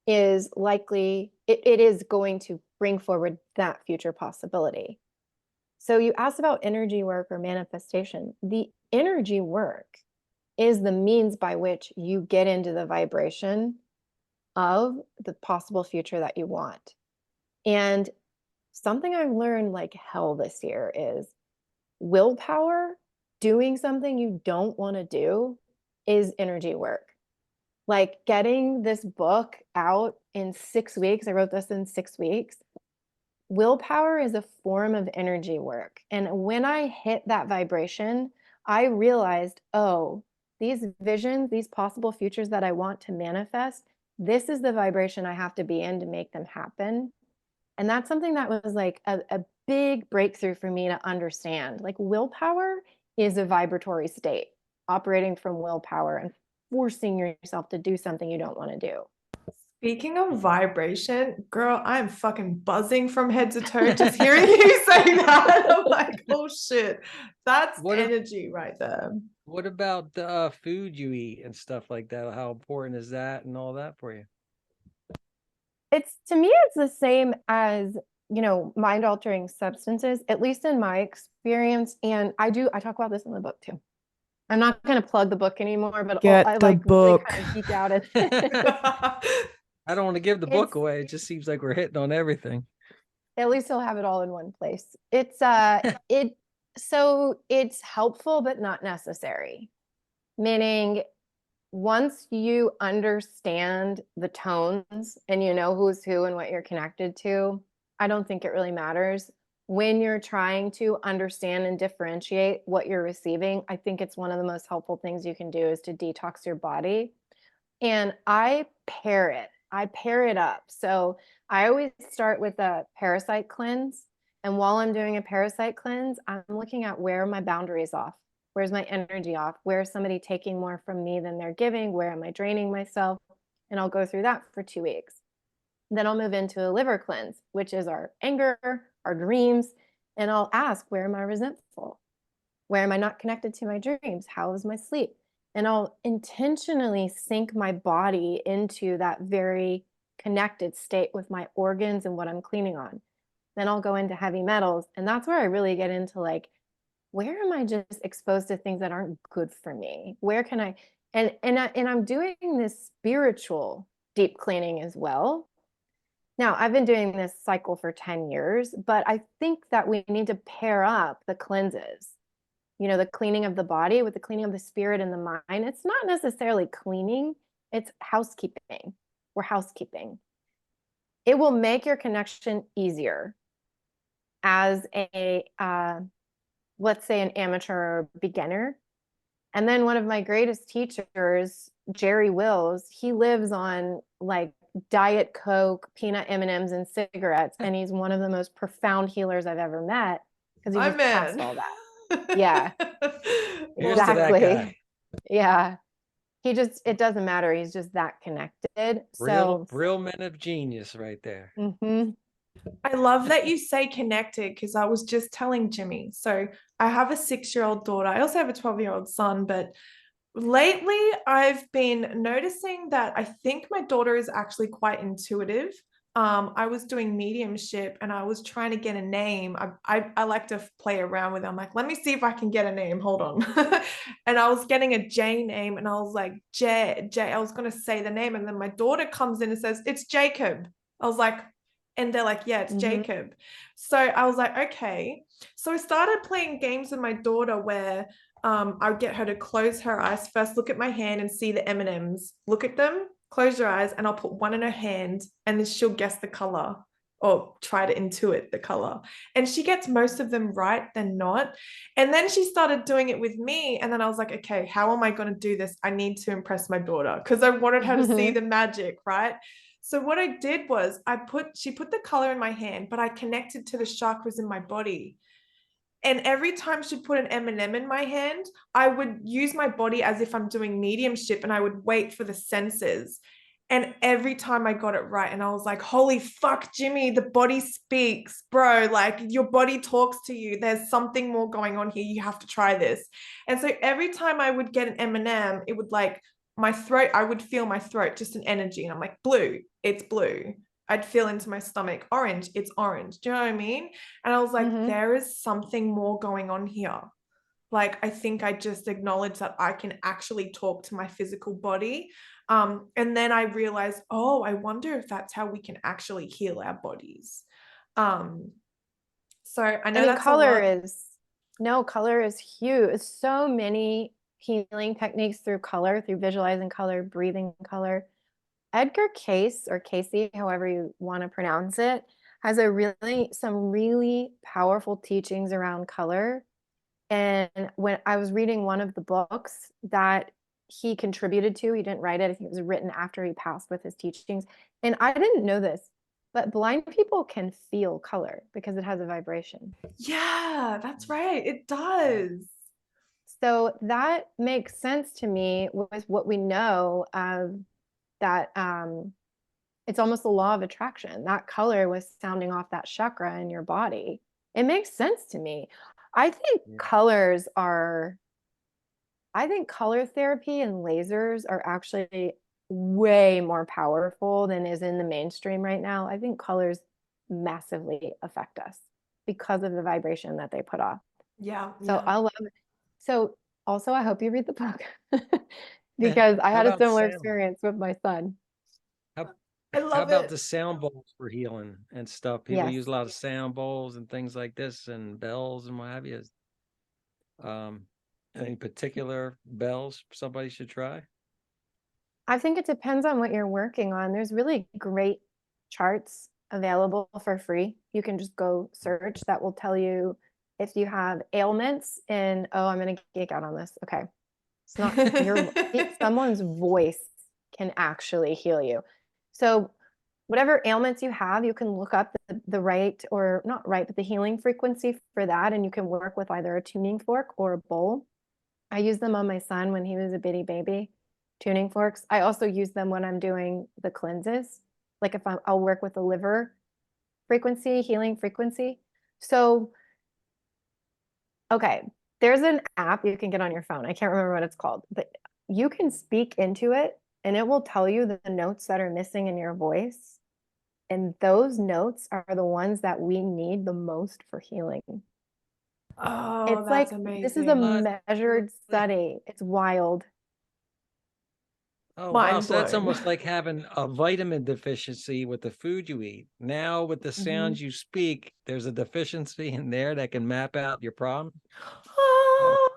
Speaker 1: is likely, it is going to bring forward that future possibility. So you asked about energy work or manifestation. The energy work is the means by which you get into the vibration of the possible future that you want. And something I've learned like hell this year is willpower, doing something you don't want to do, is energy work. Like getting this book out in 6 weeks, I wrote this in 6 weeks. Willpower is a form of energy work. And when I hit that vibration, I realized, oh, these visions, these possible futures that I want to manifest, this is the vibration I have to be in to make them happen. And that's something that was like a big breakthrough for me to understand. Like willpower is a vibratory state, operating from willpower and forcing yourself to do something you don't want to do.
Speaker 2: Speaking of vibration, girl, I'm fucking buzzing from head to toe just hearing you say that. I'm like, oh shit, that's energy right there.
Speaker 3: What about the food you eat and stuff like that? How important is that and all that for you?
Speaker 1: To me, it's the same as, mind altering substances, at least in my experience. And I talk about this in the book too. I'm not going to plug the book anymore, but I like really kind of geek out at it.
Speaker 3: I don't want to give the book away. It just seems like we're hitting on everything.
Speaker 1: At least he'll have it all in one place. So it's helpful, but not necessary. Meaning, once you understand the tones and you know who's who and what you're connected to, I don't think it really matters. When you're trying to understand and differentiate what you're receiving, I think it's one of the most helpful things you can do is to detox your body. And I pair it up. So I always start with a parasite cleanse. And while I'm doing a parasite cleanse, I'm looking at where are my boundaries off? Where's my energy off? Where is somebody taking more from me than they're giving? Where am I draining myself? And I'll go through that for 2 weeks. Then I'll move into a liver cleanse, which is our anger, our dreams. And I'll ask, where am I resentful? Where am I not connected to my dreams? How is my sleep? And I'll intentionally sink my body into that very connected state with my organs and what I'm cleaning on. Then I'll go into heavy metals. And that's where I really get into like, where am I just exposed to things that aren't good for me? Where can I, and I'm doing this spiritual deep cleaning as well. Now, I've been doing this cycle for 10 years, but I think that we need to pair up the cleanses. The cleaning of the body with the cleaning of the spirit and the mind. It's not necessarily cleaning, it's housekeeping. We're housekeeping. It will make your connection easier as let's say an amateur or beginner. And then one of my greatest teachers, Jerry Wills, he lives on like Diet Coke, peanut M&Ms, and cigarettes. And he's one of the most profound healers I've ever met because he was past all that. Yeah, exactly. Yeah. It doesn't matter. He's just that connected.
Speaker 3: Real men of genius right there.
Speaker 1: Mm-hmm.
Speaker 2: I love that you say connected because I was just telling Jimmy. So I have a 6-year-old daughter. I also have a 12-year-old son, but lately I've been noticing that I think my daughter is actually quite intuitive. I was doing mediumship and I was trying to get a name. I like to play around with it. I'm like, let me see if I can get a name. Hold on. And I was getting a J name and I was like, J. I was going to say the name. And then my daughter comes in and says, it's Jacob. I was like, and they're like, yeah, it's Jacob. So I was like, okay. So I started playing games with my daughter where I would get her to close her eyes first, look at my hand and see the M&Ms, look at them, close your eyes, and I'll put one in her hand and then she'll guess the color or try to intuit the color. And she gets most of them right, then not. And then she started doing it with me. And then I was like, okay, how am I going to do this? I need to impress my daughter because I wanted her to see the magic, right? So what I did was she put the color in my hand, but I connected to the chakras in my body. And every time she'd put an M&M in my hand, I would use my body as if I'm doing mediumship and I would wait for the senses. And every time I got it right, and I was like, holy fuck, Jimmy, the body speaks, bro. Like your body talks to you. There's something more going on here. You have to try this. And so every time I would get an M&M, it would like my throat, I would feel my throat, just an energy. And I'm like, blue, it's blue. I'd feel into my stomach, orange, it's orange. Do you know what I mean? And I was like, there is something more going on here. Like, I think I just acknowledged that I can actually talk to my physical body. And then I realized, oh, I wonder if that's how we can actually heal our bodies. So I know that's
Speaker 1: color is huge. So many healing techniques through color, through visualizing color, breathing color. Edgar Cayce, or Casey, however you want to pronounce it, has some really powerful teachings around color. And when I was reading one of the books that he contributed to, he didn't write it, I think it was written after he passed, with his teachings. And I didn't know this, but blind people can feel color because it has a vibration.
Speaker 2: Yeah, that's right. It does.
Speaker 1: So that makes sense to me with what we know of that. It's almost the law of attraction. That color was sounding off that chakra in your body. It makes sense to me. I think color therapy and lasers are actually way more powerful than is in the mainstream right now. I think colors massively affect us because of the vibration that they put off.
Speaker 2: Yeah.
Speaker 1: So
Speaker 2: Yeah.
Speaker 1: I love it. So also, I hope you read the book because I
Speaker 3: How
Speaker 1: had a
Speaker 3: about
Speaker 1: similar
Speaker 3: sound?
Speaker 1: experience with my son.
Speaker 3: How,
Speaker 2: I
Speaker 3: how
Speaker 2: love
Speaker 3: about
Speaker 2: it.
Speaker 3: the sound bowls for healing and stuff? People
Speaker 1: Yes.
Speaker 3: use a lot of sound bowls and things like this, and bells and what have you. Any particular bells somebody should try?
Speaker 1: I think it depends on what you're working on. There's really great charts available for free. You can just go search, that will tell you if you have ailments. And oh, I'm going to geek out on this. Okay. It's not someone's voice can actually heal you. So whatever ailments you have, you can look up the right, or not right, but the healing frequency for that. And you can work with either a tuning fork or a bowl. I used them on my son when he was a bitty baby, tuning forks. I also use them when I'm doing the cleanses. Like if I'll work with the liver frequency, healing frequency. So, okay, there's an app you can get on your phone. I can't remember what it's called, but you can speak into it and it will tell you the notes that are missing in your voice. And those notes are the ones that we need the most for healing.
Speaker 2: Oh,
Speaker 1: It's
Speaker 2: that's
Speaker 1: like, this is a
Speaker 2: amazing.
Speaker 1: measured study. It's wild.
Speaker 3: Oh, wow.
Speaker 2: Mind
Speaker 3: So that's
Speaker 2: blown.
Speaker 3: almost like having a vitamin deficiency with the food you eat. Now, with the sounds you speak, there's a deficiency in there that can map out your problem. Oh,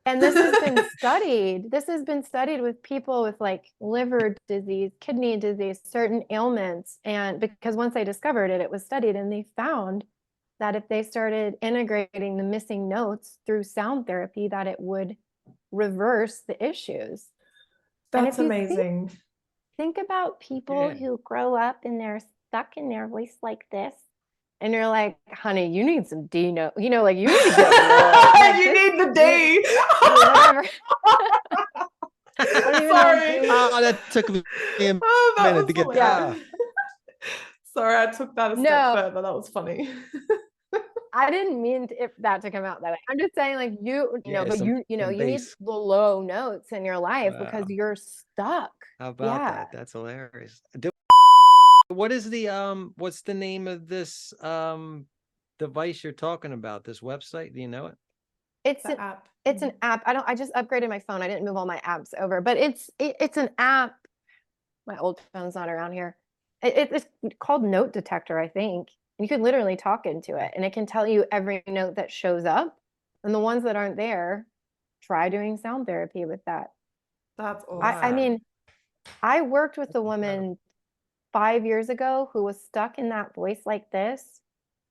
Speaker 1: And this has been studied. This has been studied with people with like liver disease, kidney disease, certain ailments. And because once they discovered it, it was studied, and they found that if they started integrating the missing notes through sound therapy, that it would reverse the issues. And
Speaker 2: That's
Speaker 1: if you
Speaker 2: amazing.
Speaker 1: think about people
Speaker 3: yeah.
Speaker 1: who grow up and they're stuck in their voice like this, and you're like, honey, you need some D note, like you need to get like
Speaker 2: You need the D.
Speaker 1: whatever. I don't even
Speaker 2: Sorry.
Speaker 1: know.
Speaker 3: Oh, that took me a
Speaker 2: Oh, that
Speaker 3: minute
Speaker 2: was
Speaker 3: to get
Speaker 2: hilarious. Sorry, I took that a step
Speaker 1: No.
Speaker 2: further. That was funny.
Speaker 1: I didn't mean that to come out that way. I'm just saying, like, but
Speaker 3: some
Speaker 1: you need
Speaker 3: bass.
Speaker 1: the low notes in your life because
Speaker 3: Wow.
Speaker 1: you're stuck.
Speaker 3: How about
Speaker 1: Yeah.
Speaker 3: that? That's hilarious. What is what's the name of this device you're talking about? This website? Do you know it?
Speaker 1: It's
Speaker 2: The app.
Speaker 1: It's an app. I just upgraded my phone. I didn't move all my apps over, but it's an app. My old phone's not around here. It's called Note Detector, I think. You could literally talk into it, and it can tell you every note that shows up, and the ones that aren't there, try doing sound therapy with that.
Speaker 2: That's awesome.
Speaker 1: I mean, I worked with a
Speaker 3: Incredible.
Speaker 1: woman 5 years ago who was stuck in that voice like this.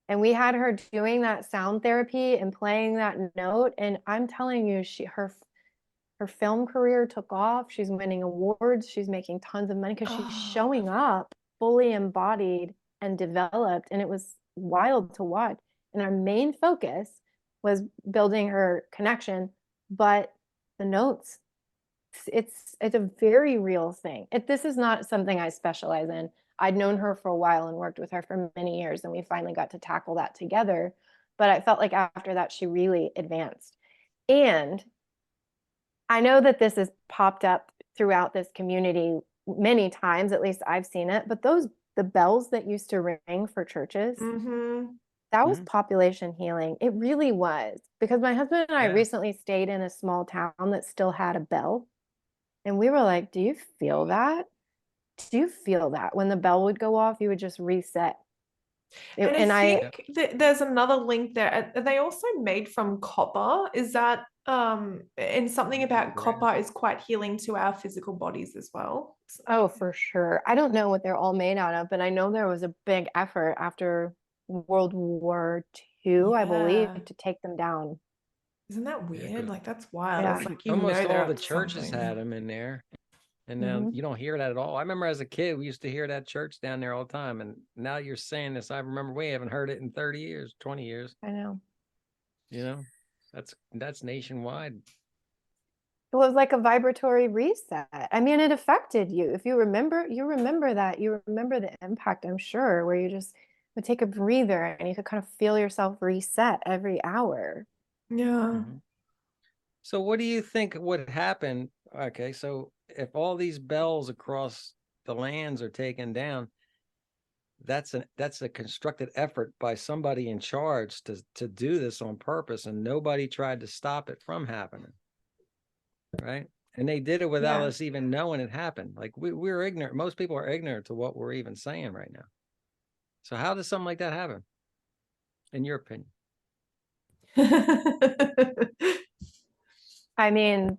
Speaker 1: And we had her doing that sound therapy and playing that note. And I'm telling you, her film career took off. She's winning awards. She's making tons of money because she's showing up fully embodied and developed. And it was wild to watch. And our main focus was building her connection, but the notes, it's a very real thing. This is not something I specialize in. I'd known her for a while and worked with her for many years, and we finally got to tackle that together. But I felt like after that, she really advanced. And I know that this has popped up throughout this community many times, at least I've seen it, but the bells that used to ring for churches, that was population healing. It really was, because my husband and I recently stayed in a small town that still had a bell. And we were like, do you feel that? Do you feel that when the bell would go off, you would just reset?
Speaker 2: And I think there's another link there. Are they also made from copper? Is that And something about copper is quite healing to our physical bodies as well. So,
Speaker 1: Oh, for sure. I don't know what they're all made out of, but I know there was a big effort after World War II, I believe,
Speaker 2: yeah.
Speaker 1: to take them down.
Speaker 2: Isn't that
Speaker 3: Yeah,
Speaker 2: weird?
Speaker 3: 'cause
Speaker 2: Like that's wild.
Speaker 1: Yeah.
Speaker 2: It's like
Speaker 3: almost
Speaker 2: they're
Speaker 3: all the
Speaker 2: up to
Speaker 3: churches
Speaker 2: something.
Speaker 3: had them in there. And now
Speaker 1: Hmm.
Speaker 3: you don't hear that at all. I remember as a kid, we used to hear that church down there all the time. And now you're saying this, I remember we haven't heard it in 30 years, 20 years.
Speaker 1: I know.
Speaker 3: You know, that's nationwide.
Speaker 1: It was like a vibratory reset. I mean, it affected you. If you remember that. You remember the impact, I'm sure, where you just would take a breather and you could kind of feel yourself reset every hour.
Speaker 2: Yeah.
Speaker 3: Mhm. So what do you think would happen? Okay, so if all these bells across the lands are taken down, that's a constructed effort by somebody in charge to do this on purpose, and nobody tried to stop it from happening, right? And they did it without
Speaker 2: Yeah.
Speaker 3: us even knowing it happened. Like we're ignorant. Most people are ignorant to what we're even saying right now. So how does something like that happen, in your opinion?
Speaker 1: I mean,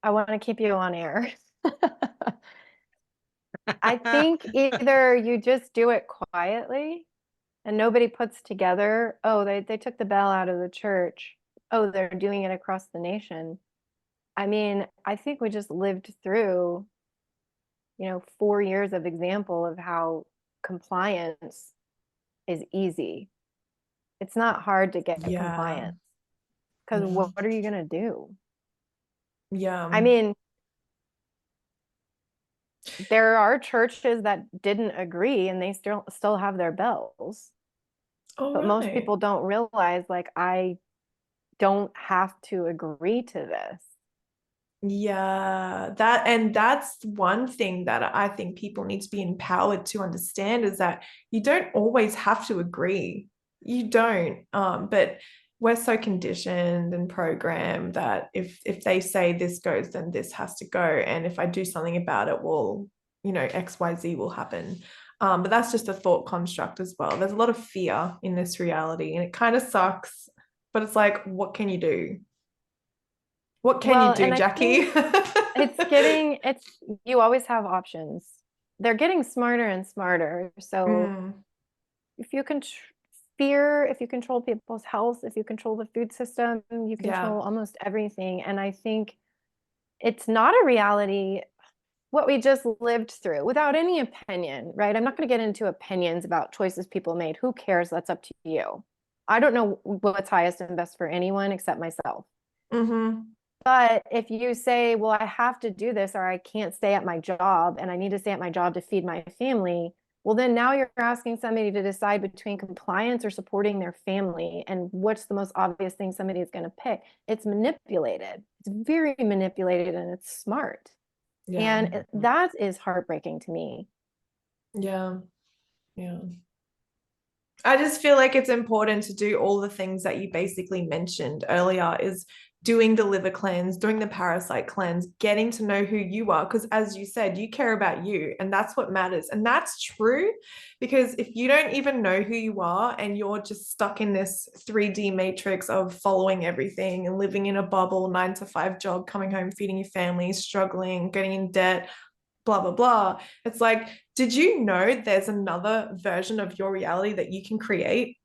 Speaker 1: I want to keep you on air. I think either you just do it quietly and nobody puts together, oh, they took the bell out of the church. Oh, they're doing it across the nation. I mean, I think we just lived through, 4 years of example of how compliance is easy. It's not hard to get
Speaker 2: Yeah.
Speaker 1: compliance because
Speaker 2: Yeah.
Speaker 1: what are you going to do?
Speaker 2: Yeah.
Speaker 1: I mean, there are churches that didn't agree and they still have their bells.
Speaker 2: Oh,
Speaker 1: But most
Speaker 2: right.
Speaker 1: people don't realize, like, I don't have to agree to this.
Speaker 2: Yeah, that's one thing that I think people need to be empowered to understand is that you don't always have to agree. You don't. But we're so conditioned and programmed that if they say this goes, then this has to go. And if I do something about it, well, XYZ will happen. But that's just a thought construct as well. There's a lot of fear in this reality, and it kind of sucks, but it's like, what can you do? What can you
Speaker 1: Well,
Speaker 2: do,
Speaker 1: and I
Speaker 2: Jackie?
Speaker 1: think it's you always have options. They're getting smarter and smarter. So
Speaker 2: Mm,
Speaker 1: if you can fear, if you control people's health, if you control the food system, you
Speaker 2: yeah.
Speaker 1: control almost everything. And I think it's not a reality what we just lived through without any opinion, right? I'm not going to get into opinions about choices people made. Who cares? That's up to you. I don't know what's highest and best for anyone except myself.
Speaker 2: Mm-hmm.
Speaker 1: But if you say, well, I have to do this or I can't stay at my job and I need to stay at my job to feed my family, well, then now you're asking somebody to decide between compliance or supporting their family. And what's the most obvious thing somebody is going to pick? It's manipulated. It's very manipulated and it's smart.
Speaker 2: Yeah.
Speaker 1: And that is heartbreaking to me.
Speaker 2: Yeah. Yeah. I just feel like it's important to do all the things that you basically mentioned earlier is doing the liver cleanse, doing the parasite cleanse, getting to know who you are. Because as you said, you care about you and that's what matters. And that's true because if you don't even know who you are and you're just stuck in this 3D matrix of following everything and living in a bubble, 9 to 5 job, coming home, feeding your family, struggling, getting in debt, blah blah blah, it's like, did you know there's another version of your reality that you can create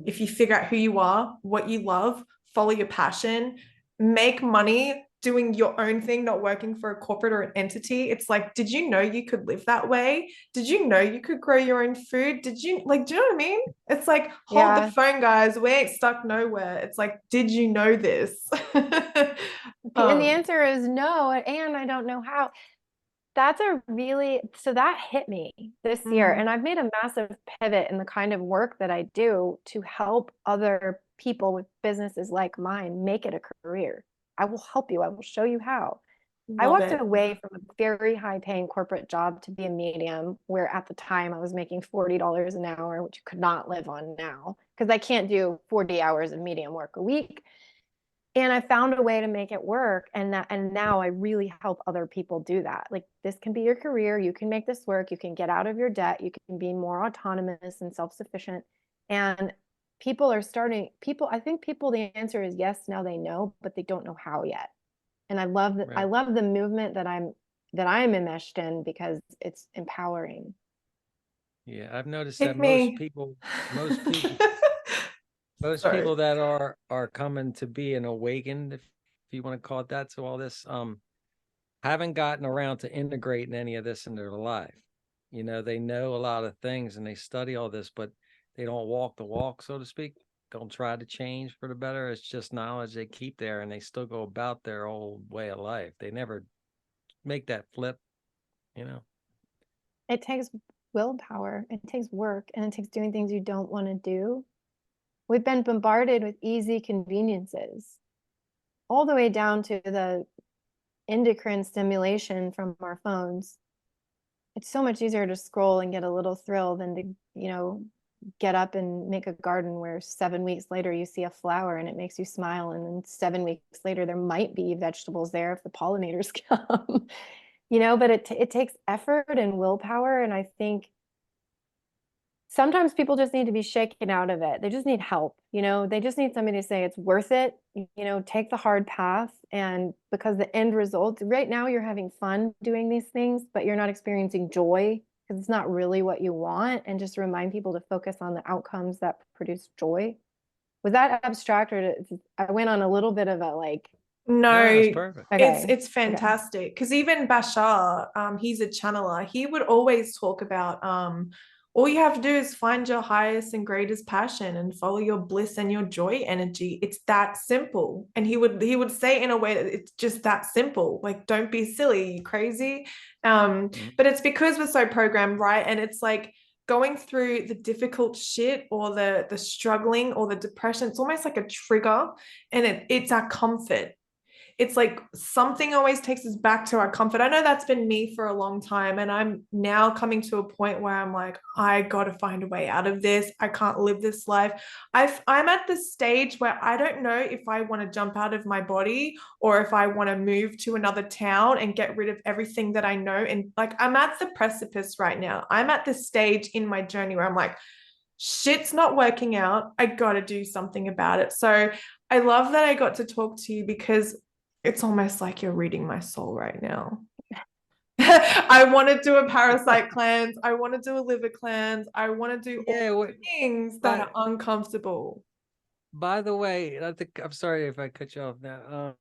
Speaker 2: if you figure out who you are, what you love, follow your passion, make money doing your own thing, not working for a corporate or an entity? It's like, did you know you could live that way? Did you know you could grow your own food? Did you, like, do you know what I mean? It's like, hold the
Speaker 1: Yeah.
Speaker 2: phone, guys, we ain't stuck nowhere. It's like, did you know this?
Speaker 1: And the answer is no. And I don't know how. So that hit me this year.
Speaker 2: mm,
Speaker 1: And I've made a massive pivot in the kind of work that I do to help other people with businesses like mine make it a career. I will help you. I will show you how. I
Speaker 2: love
Speaker 1: walked
Speaker 2: it.
Speaker 1: away from a very high paying corporate job to be a medium, where at the time I was making $40 an hour, which you could not live on now because I can't do 40 hours of medium work a week. And I found a way to make it work. And now I really help other people do that. Like, this can be your career. You can make this work. You can get out of your debt. You can be more autonomous and self-sufficient. And people are starting, I think people, the answer is yes, now they know, but they don't know how yet. And I love that. I
Speaker 3: Right.
Speaker 1: love the movement that I'm enmeshed in, because it's empowering.
Speaker 3: Yeah, I've noticed
Speaker 2: Pick
Speaker 3: that
Speaker 2: me.
Speaker 3: most people, most
Speaker 2: Sorry.
Speaker 3: people that are coming to be an awakened, if you want to call it that, to all this, haven't gotten around to integrating any of this into their life. You know, they know a lot of things and they study all this, but they don't walk the walk, so to speak. Don't try to change for the better. It's just knowledge they keep there, and they still go about their old way of life. They never make that flip, you know.
Speaker 1: It takes willpower, it takes work, and it takes doing things you don't want to do. We've been bombarded with easy conveniences, all the way down to the endocrine stimulation from our phones. It's so much easier to scroll and get a little thrill than to, get up and make a garden where 7 weeks later you see a flower and it makes you smile. And then 7 weeks later, there might be vegetables there if the pollinators come, but it takes effort and willpower. And I think sometimes people just need to be shaken out of it. They just need help, they just need somebody to say it's worth it, take the hard path. And because the end result, right now you're having fun doing these things, but you're not experiencing joy because it's not really what you want. And just remind people to focus on the outcomes that produce joy. Was that abstract, or I went on a little bit of a like?
Speaker 2: No,
Speaker 3: No, that's perfect.
Speaker 1: Okay.
Speaker 2: it's fantastic. Because even Bashar, he's a channeler. He would always talk about all you have to do is find your highest and greatest passion and follow your bliss and your joy energy. It's that simple. And he would say it in a way that it's just that simple. Like, don't be silly, you crazy. But it's because we're so programmed, right? And it's like going through the difficult shit or the struggling or the depression. It's almost like a trigger, and it's our comfort. It's like something always takes us back to our comfort. I know that's been me for a long time, and I'm now coming to a point where I'm like, I got to find a way out of this. I can't live this life. I'm at the stage where I don't know if I want to jump out of my body or if I want to move to another town and get rid of everything that I know. And like, I'm at the precipice right now. I'm at the stage in my journey where I'm like, shit's not working out. I got to do something about it. So I love that I got to talk to you, because it's almost like you're reading my soul right now. I want to do a parasite cleanse. I want to do a liver cleanse. I want to do all the things that are uncomfortable.
Speaker 3: By the way, I'm sorry if I cut you off now.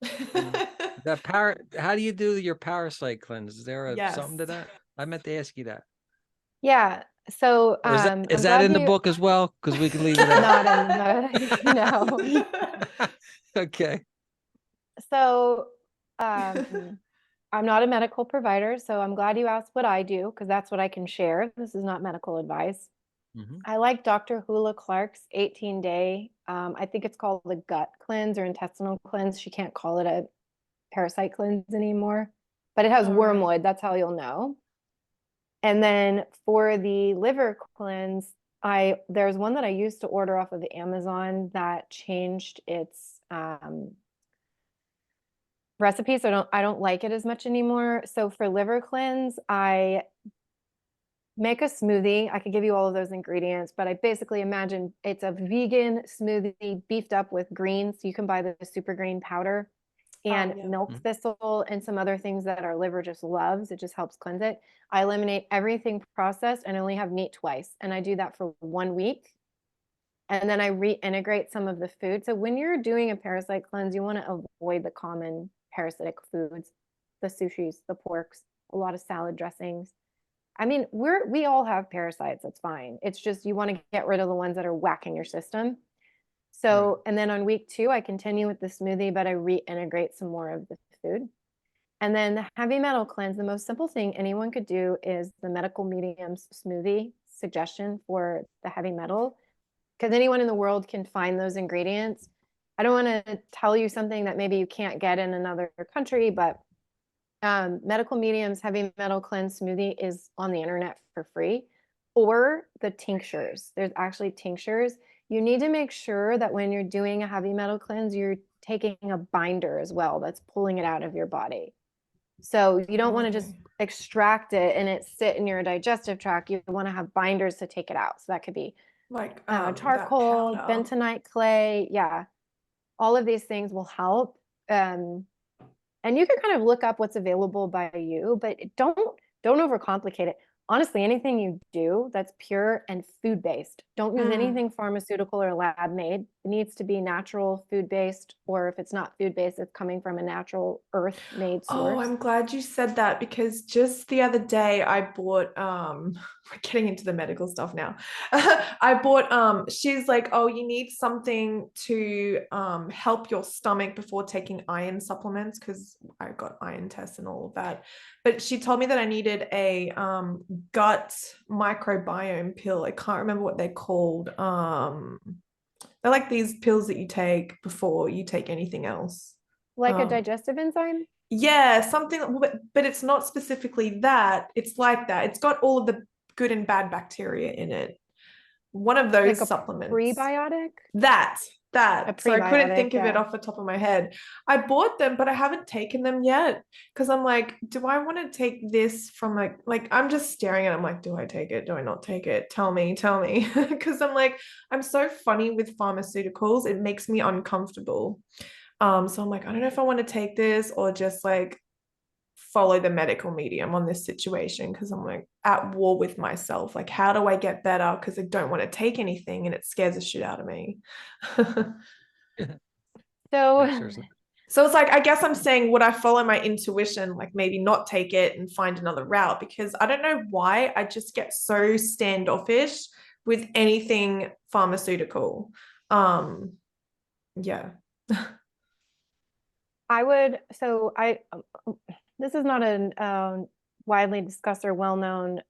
Speaker 3: How do you do your parasite cleanse? Is there something to that? I meant to ask you that.
Speaker 1: Yeah. So
Speaker 3: Or is
Speaker 1: I'm
Speaker 3: that
Speaker 1: glad
Speaker 3: in the book as well? Because we can leave it
Speaker 1: not
Speaker 3: out.
Speaker 1: in the no.
Speaker 3: Okay.
Speaker 1: So I'm not a medical provider, so I'm glad you asked what I do, because that's what I can share. This is not medical advice. I like Dr. Hula Clark's 18-day, I think it's called the gut cleanse or intestinal cleanse. She can't call it a parasite cleanse anymore, but it has wormwood. That's how you'll know. And then for the liver cleanse, there's one that I used to order off of Amazon that changed its recipe, so I don't like it as much anymore. So for liver cleanse, I make a smoothie. I could give you all of those ingredients, but I basically imagine it's a vegan smoothie beefed up with greens. You can buy the super green powder and milk thistle and some other things that our liver just loves. It just helps cleanse it. I eliminate everything processed and only have meat twice. And I do that for 1 week. And then I reintegrate some of the food. So when you're doing a parasite cleanse, you want to avoid the common parasitic foods, the sushis, the porks, a lot of salad dressings. I mean, we all have parasites. That's fine. It's just you want to get rid of the ones that are whacking your system. So, and then on week 2, I continue with the smoothie, but I reintegrate some more of the food. And then the heavy metal cleanse, the most simple thing anyone could do is the medical mediums smoothie suggestion for the heavy metal, because anyone in the world can find those ingredients. I don't want to tell you something that maybe you can't get in another country, but medical mediums heavy metal cleanse smoothie is on the internet for free, or the tinctures. There's actually tinctures. You need to make sure that when you're doing a heavy metal cleanse, you're taking a binder as well that's pulling it out of your body. So you don't want to just extract it and it sit in your digestive tract. You want to have binders to take it out. So that could be
Speaker 2: Like that
Speaker 1: charcoal,
Speaker 2: powder.
Speaker 1: bentonite clay. Yeah. All of these things will help. And you can kind of look up what's available by you, but don't overcomplicate it. Honestly, anything you do that's pure and food-based, don't use anything pharmaceutical or lab made. It needs to be natural, food-based, or if it's not food-based, it's coming from a natural earth-made
Speaker 2: Oh,
Speaker 1: source.
Speaker 2: I'm glad you said that, because just the other day I bought we're getting into the medical stuff now. I bought she's like, "Oh, you need something to help your stomach before taking iron supplements," because I got iron tests and all of that. But she told me that I needed a gut microbiome pill. I can't remember what they're called. They're like these pills that you take before you take anything else.
Speaker 1: Like a digestive enzyme?
Speaker 2: Yeah, something, but it's not specifically that. It's like that. It's got all of the good and bad bacteria in it. One of those
Speaker 1: Like a
Speaker 2: supplements.
Speaker 1: prebiotic?
Speaker 2: That.
Speaker 1: A
Speaker 2: So I couldn't think
Speaker 1: prebiotic,
Speaker 2: of it
Speaker 1: yeah.
Speaker 2: off the top of my head. I bought them, but I haven't taken them yet, because I'm like, do I want to take this from like I'm just staring at it. I'm like, do I take it? Do I not take it? Tell me. Because I'm like, I'm so funny with pharmaceuticals. It makes me uncomfortable. So I'm like, I don't know if I want to take this or just like follow the medical medium on this situation, because I'm like at war with myself. Like, how do I get better? Because I don't want to take anything and it scares the shit out of me.
Speaker 1: So
Speaker 2: So it's like, I guess I'm saying, would I follow my intuition, like maybe not take it and find another route? Because I don't know why I just get so standoffish with anything pharmaceutical. Yeah.
Speaker 1: This is not a widely discussed or well-known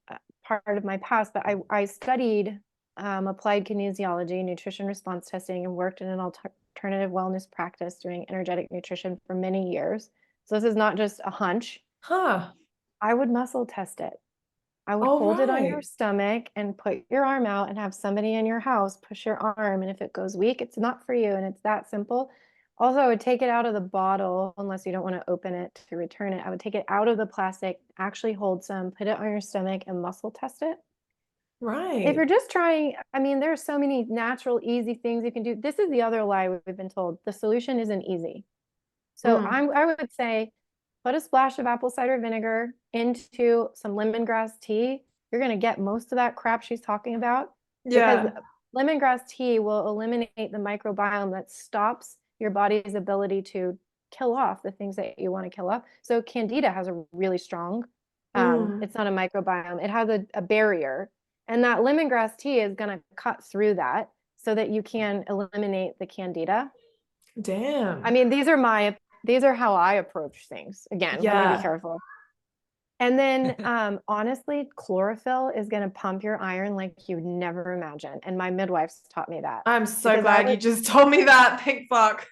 Speaker 1: part of my past, but I studied applied kinesiology, nutrition response testing, and worked in an alternative wellness practice doing energetic nutrition for many years. So this is not just a hunch.
Speaker 2: Huh.
Speaker 1: I would muscle test it. I would
Speaker 2: All
Speaker 1: hold it on your
Speaker 2: right.
Speaker 1: stomach and put your arm out and have somebody in your house push your arm. And if it goes weak, it's not for you. And it's that simple. Also, I would take it out of the bottle, unless you don't want to open it to return it. I would take it out of the plastic, actually hold some, put it on your stomach and muscle test it. If you're
Speaker 2: Right.
Speaker 1: just trying, I mean, there's so many natural, easy things you can do. This is the other lie we've been told. The solution isn't easy. So I would say put a splash of apple cider vinegar into some lemongrass tea. You're going to get most of that crap she's talking about, because
Speaker 2: Yeah.
Speaker 1: lemongrass tea will eliminate the microbiome that stops your body's ability to kill off the things that you want to kill off. So candida has a really strong, it's not a microbiome, it has a barrier. And that lemongrass tea is going to cut through that so that you can eliminate the candida. I
Speaker 2: Damn.
Speaker 1: mean, these are how I approach things. Again, let me be
Speaker 2: Yeah.
Speaker 1: careful. And then honestly, chlorophyll is going to pump your iron like you'd never imagine. And my midwife's taught me that.
Speaker 2: I'm so
Speaker 1: Because
Speaker 2: glad you just told me that. Thank fuck.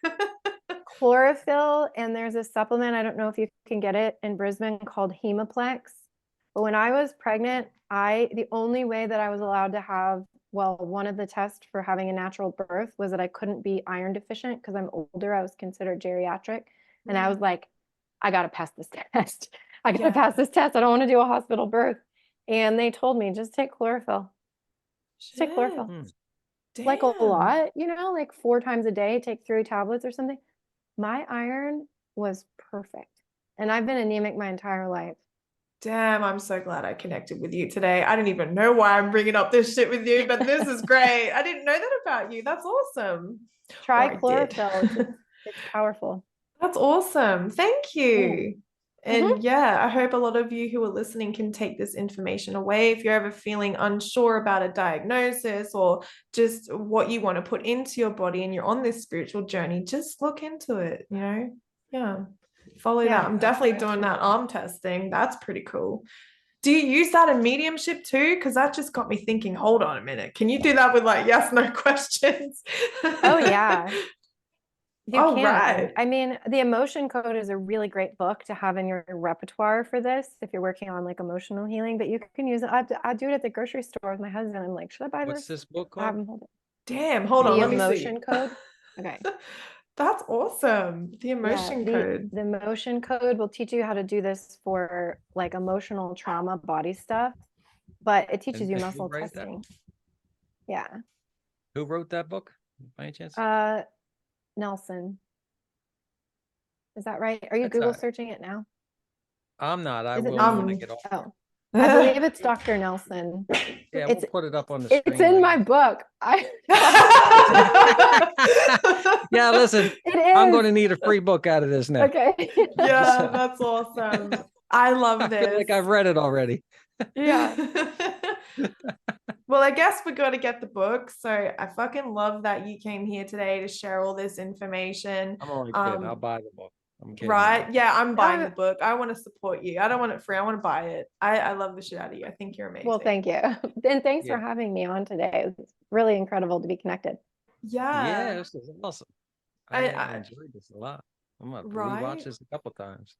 Speaker 1: chlorophyll, and there's a supplement, I don't know if you can get it in Brisbane, called Hemoplex. But when I was pregnant, the only way that I was allowed to have, well, one of the tests for having a natural birth was that I couldn't be iron deficient because I'm older. I was considered geriatric. And I was like, I got to pass this test. I got to pass this test. I don't want to do a hospital birth. And they told me, just take chlorophyll. Just take chlorophyll. Like a
Speaker 2: Damn.
Speaker 1: lot, like 4 times a day, take 3 tablets or something. My iron was perfect. And I've been anemic my entire life.
Speaker 2: Damn, I'm so glad I connected with you today. I didn't even know why I'm bringing up this shit with you, but this is great. I didn't know that about you. That's awesome.
Speaker 1: Try
Speaker 2: Or I did.
Speaker 1: chlorophyll. It's powerful.
Speaker 2: That's awesome. Thank you.
Speaker 1: Mhm.
Speaker 2: And yeah, I hope a lot of you who are listening can take this information away. If you're ever feeling unsure about a diagnosis or just what you want to put into your body and you're on this spiritual journey, just look into it, Yeah. Follow that. I'm definitely doing that arm testing. That's pretty cool. Do you use that in mediumship too? Because that just got me thinking, hold on a minute. Can you do that with like yes, no questions?
Speaker 1: Oh, yeah. You
Speaker 2: All
Speaker 1: can.
Speaker 2: right.
Speaker 1: I mean, the emotion code is a really great book to have in your repertoire for this if you're working on like emotional healing, but you can use it. I do it at the grocery store with my husband. I'm like, should I buy
Speaker 3: What's
Speaker 1: this?
Speaker 3: this book
Speaker 1: I have
Speaker 3: called?
Speaker 1: him hold it.
Speaker 2: Damn, hold on,
Speaker 1: The
Speaker 2: let me see.
Speaker 1: emotion code. Okay.
Speaker 2: That's awesome. The
Speaker 1: Yeah,
Speaker 2: emotion code.
Speaker 1: the emotion code will teach you how to do this for like emotional trauma body stuff, but it teaches
Speaker 3: And
Speaker 1: you
Speaker 3: you
Speaker 1: muscle
Speaker 3: write that?
Speaker 1: testing. Yeah.
Speaker 3: Who wrote that book, by any chance?
Speaker 1: Nelson. Is that right? Are you
Speaker 3: That's
Speaker 1: Google searching it now?
Speaker 3: I'm not. I
Speaker 1: Is it
Speaker 3: will when I
Speaker 1: Nelson?
Speaker 3: get off.
Speaker 1: Oh, I believe it's Dr. Nelson.
Speaker 3: Yeah,
Speaker 1: It's
Speaker 3: we'll put it up on the
Speaker 1: it's
Speaker 3: screen
Speaker 1: in
Speaker 3: right
Speaker 1: my
Speaker 3: now.
Speaker 1: book.
Speaker 3: Yeah, listen,
Speaker 1: It
Speaker 3: I'm
Speaker 1: is.
Speaker 3: going to need a free book out of this now.
Speaker 1: Okay.
Speaker 2: Yeah, that's awesome. I love
Speaker 3: I feel
Speaker 2: this.
Speaker 3: like I've read it already.
Speaker 1: Yeah.
Speaker 2: Well, I guess we got to get the book. So I fucking love that you came here today to share all this information.
Speaker 3: I'm only kidding. I'll buy the book. I'm kidding.
Speaker 2: Right? Yeah, I'm buying
Speaker 1: Uh,
Speaker 2: the book. I want to support you. I don't want it free. I want to buy it. I love the shit out of you. I think you're amazing.
Speaker 1: Well, thank you. And thanks
Speaker 3: Yeah.
Speaker 1: for having me on today. It's really incredible to be connected.
Speaker 3: Yeah,
Speaker 2: Yeah.
Speaker 3: this is awesome.
Speaker 2: I
Speaker 3: I enjoyed this a lot. I'm going to
Speaker 2: Right?
Speaker 3: rewatch this a couple times.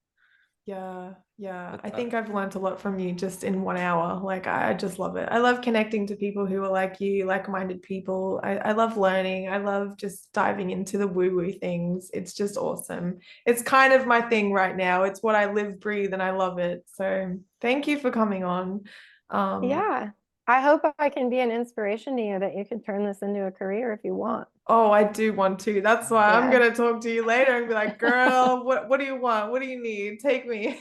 Speaker 2: Yeah,
Speaker 3: But,
Speaker 2: I think I've learned a lot from you just in 1 hour. Like I just love it. I love connecting to people who are like you, like-minded people. I love learning. I love just diving into the woo-woo things. It's just awesome. It's kind of my thing right now. It's what I live, breathe, and I love it. So thank you for coming on.
Speaker 1: Yeah. I hope I can be an inspiration to you that you can turn this into a career if you want.
Speaker 2: Oh, I do want to. That's why I'm
Speaker 1: Yeah.
Speaker 2: gonna talk to you later and be like, girl, what do you want? What do you need? Take me.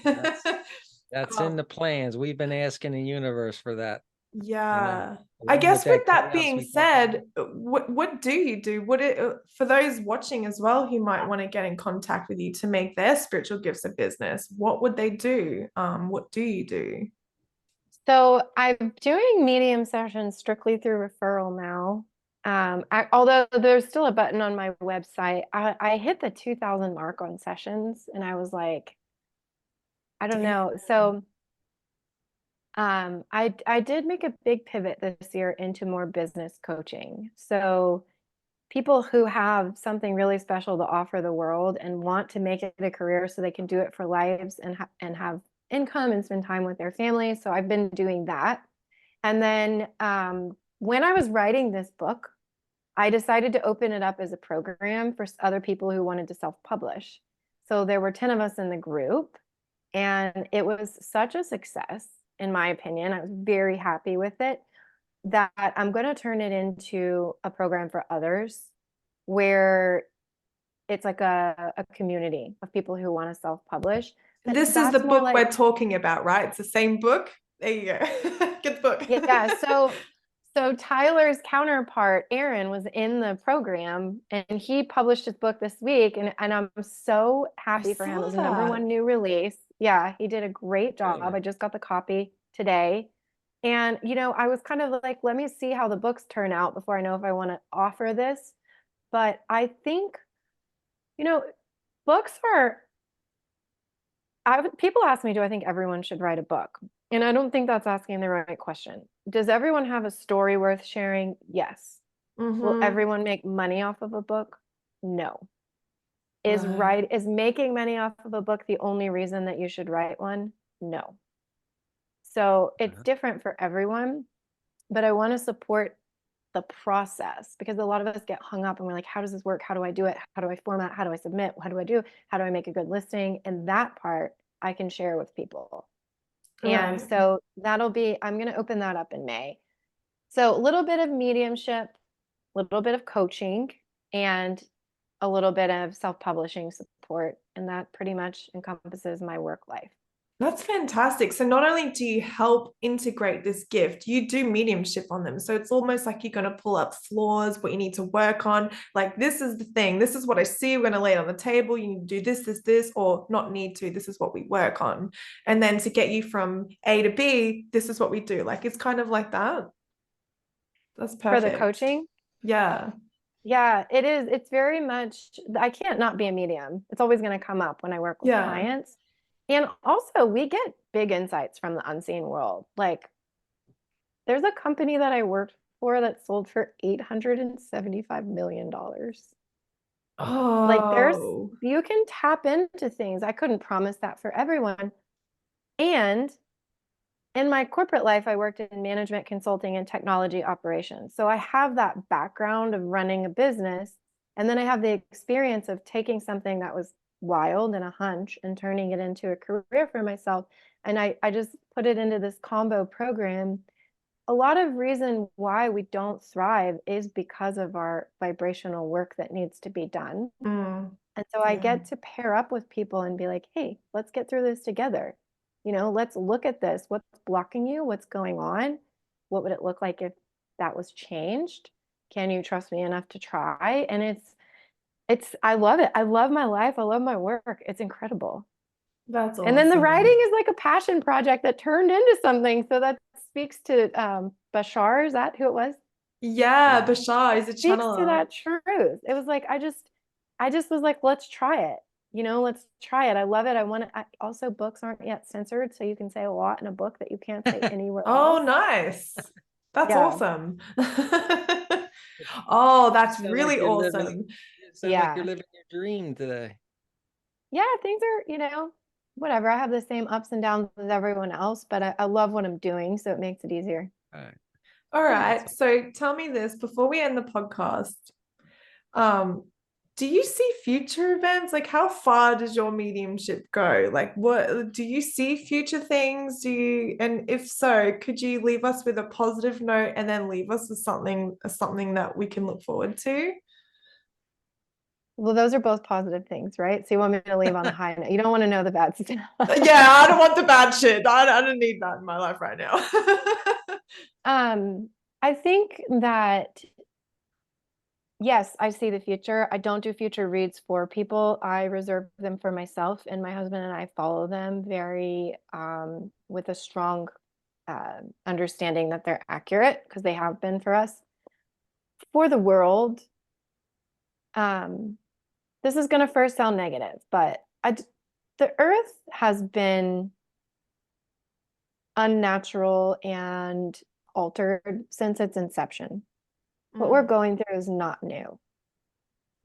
Speaker 3: That's in the plans. We've been asking the universe for that.
Speaker 2: Yeah. I
Speaker 3: Along
Speaker 2: guess
Speaker 3: that
Speaker 2: with that
Speaker 3: chaos
Speaker 2: being
Speaker 3: we talked
Speaker 2: said, what do you do? What it for those watching as well who might want to get in contact with you to make their spiritual gifts a business, what would they do? What do you do?
Speaker 1: So I'm doing medium sessions strictly through referral now. Although there's still a button on my website, I hit the 2,000 mark on sessions, and I was like, I don't know. So I did make a big pivot this year into more business coaching. So people who have something really special to offer the world and want to make it a career so they can do it for lives and have income and spend time with their family. So I've been doing that. And then when I was writing this book, I decided to open it up as a program for other people who wanted to self-publish. So there were 10 of us in the group, and it was such a success, in my opinion. I was very happy with it that I'm going to turn it into a program for others where it's like a community of people who want to self-publish. But
Speaker 2: This is the
Speaker 1: that's more
Speaker 2: book we're
Speaker 1: like,
Speaker 2: talking about, right? It's the same book. There you go. Get the book.
Speaker 1: yeah. So Tyler's counterpart, Aaron, was in the program and he published his book this week. And I'm so happy for him. It was the number one new release. Yeah, he did a great job.
Speaker 3: Really?
Speaker 1: I just got the copy today. And, I was kind of like, let me see how the books turn out before I know if I want to offer this. But I think, books are, people ask me, do I think everyone should write a book? And I don't think that's asking the right question. Does everyone have a story worth sharing? Yes. Will everyone make money off of a book? No. Is making money off of a book the only reason that you should write one? No. So it's different for everyone, but I want to support the process because a lot of us get hung up and we're like, how does this work? How do I do it? How do I format? How do I submit? What do I do? How do I make a good listing? And that part I can share with people. And so I'm going to open that up in May. So a little bit of mediumship, a little bit of coaching, and a little bit of self-publishing support. And that pretty much encompasses my work life.
Speaker 2: That's fantastic. So not only do you help integrate this gift, you do mediumship on them. So it's almost like you're going to pull up flaws, what you need to work on. Like, this is the thing. This is what I see. We're going to lay it on the table. You need to do this, or not need to. This is what we work on. And then to get you from A to B, this is what we do. Like, it's kind of like that. That's perfect.
Speaker 1: For the coaching?
Speaker 2: Yeah.
Speaker 1: Yeah, it is. It's very much, I can't not be a medium. It's always going to come up when I work with clients. And also, we get big insights from the unseen world. Like, there's a company that I worked for that sold for $875 million.
Speaker 2: Oh.
Speaker 1: Like, you can tap into things. I couldn't promise that for everyone. And in my corporate life, I worked in management consulting and technology operations. So I have that background of running a business. And then I have the experience of taking something that was wild and a hunch and turning it into a career for myself. And I just put it into this combo program a lot of reason why we don't thrive is because of our vibrational work that needs to be done.
Speaker 2: Mm,
Speaker 1: And so I
Speaker 2: yeah.
Speaker 1: get to pair up with people and be like, hey, let's get through this together. You know, let's look at this. What's blocking you? What's going on? What would it look like if that was changed? Can you trust me enough to try? And I love it. I love my life. I love my work. It's incredible.
Speaker 2: That's
Speaker 1: And then the
Speaker 2: awesome.
Speaker 1: writing is like a passion project that turned into something. So that speaks to Bashar. Is that who it was?
Speaker 2: Yeah,
Speaker 3: Yeah.
Speaker 2: Bashar is a
Speaker 1: Speaks to
Speaker 2: channeler.
Speaker 1: that truth. It was like I just was like, let's try it. You know, let's try it. I love it. Also books aren't yet censored, so you can say a lot in a book that you can't say anywhere
Speaker 2: Oh,
Speaker 1: else.
Speaker 2: nice. That's
Speaker 1: Yeah.
Speaker 2: awesome. Oh,
Speaker 3: You
Speaker 2: that's
Speaker 3: sound like
Speaker 2: really
Speaker 3: you're living,
Speaker 2: awesome.
Speaker 3: you sound like you're
Speaker 1: Yeah.
Speaker 3: living your dream today.
Speaker 1: Yeah, things are, whatever. I have the same ups and downs as everyone else, but I love what I'm doing, so it makes it easier.
Speaker 3: All right.
Speaker 2: All
Speaker 3: That's
Speaker 2: right. So tell me this before we end the podcast. Um, do you see future events? Like, how far does your mediumship go? Like, what do you see future things? And if so, could you leave us with a positive note and then leave us with something that we can look forward to?
Speaker 1: Well, those are both positive things, right? So you want me to leave on a high note. You don't want to know the bad stuff.
Speaker 2: Yeah, I don't want the bad shit. I don't need that in my life right now.
Speaker 1: I think that yes, I see the future. I don't do future reads for people. I reserve them for myself, and my husband and I follow them very with a strong understanding that they're accurate because they have been for us. For the world, um, this is going to first sound negative, but the earth has been unnatural and altered since its inception. What we're going through is not new.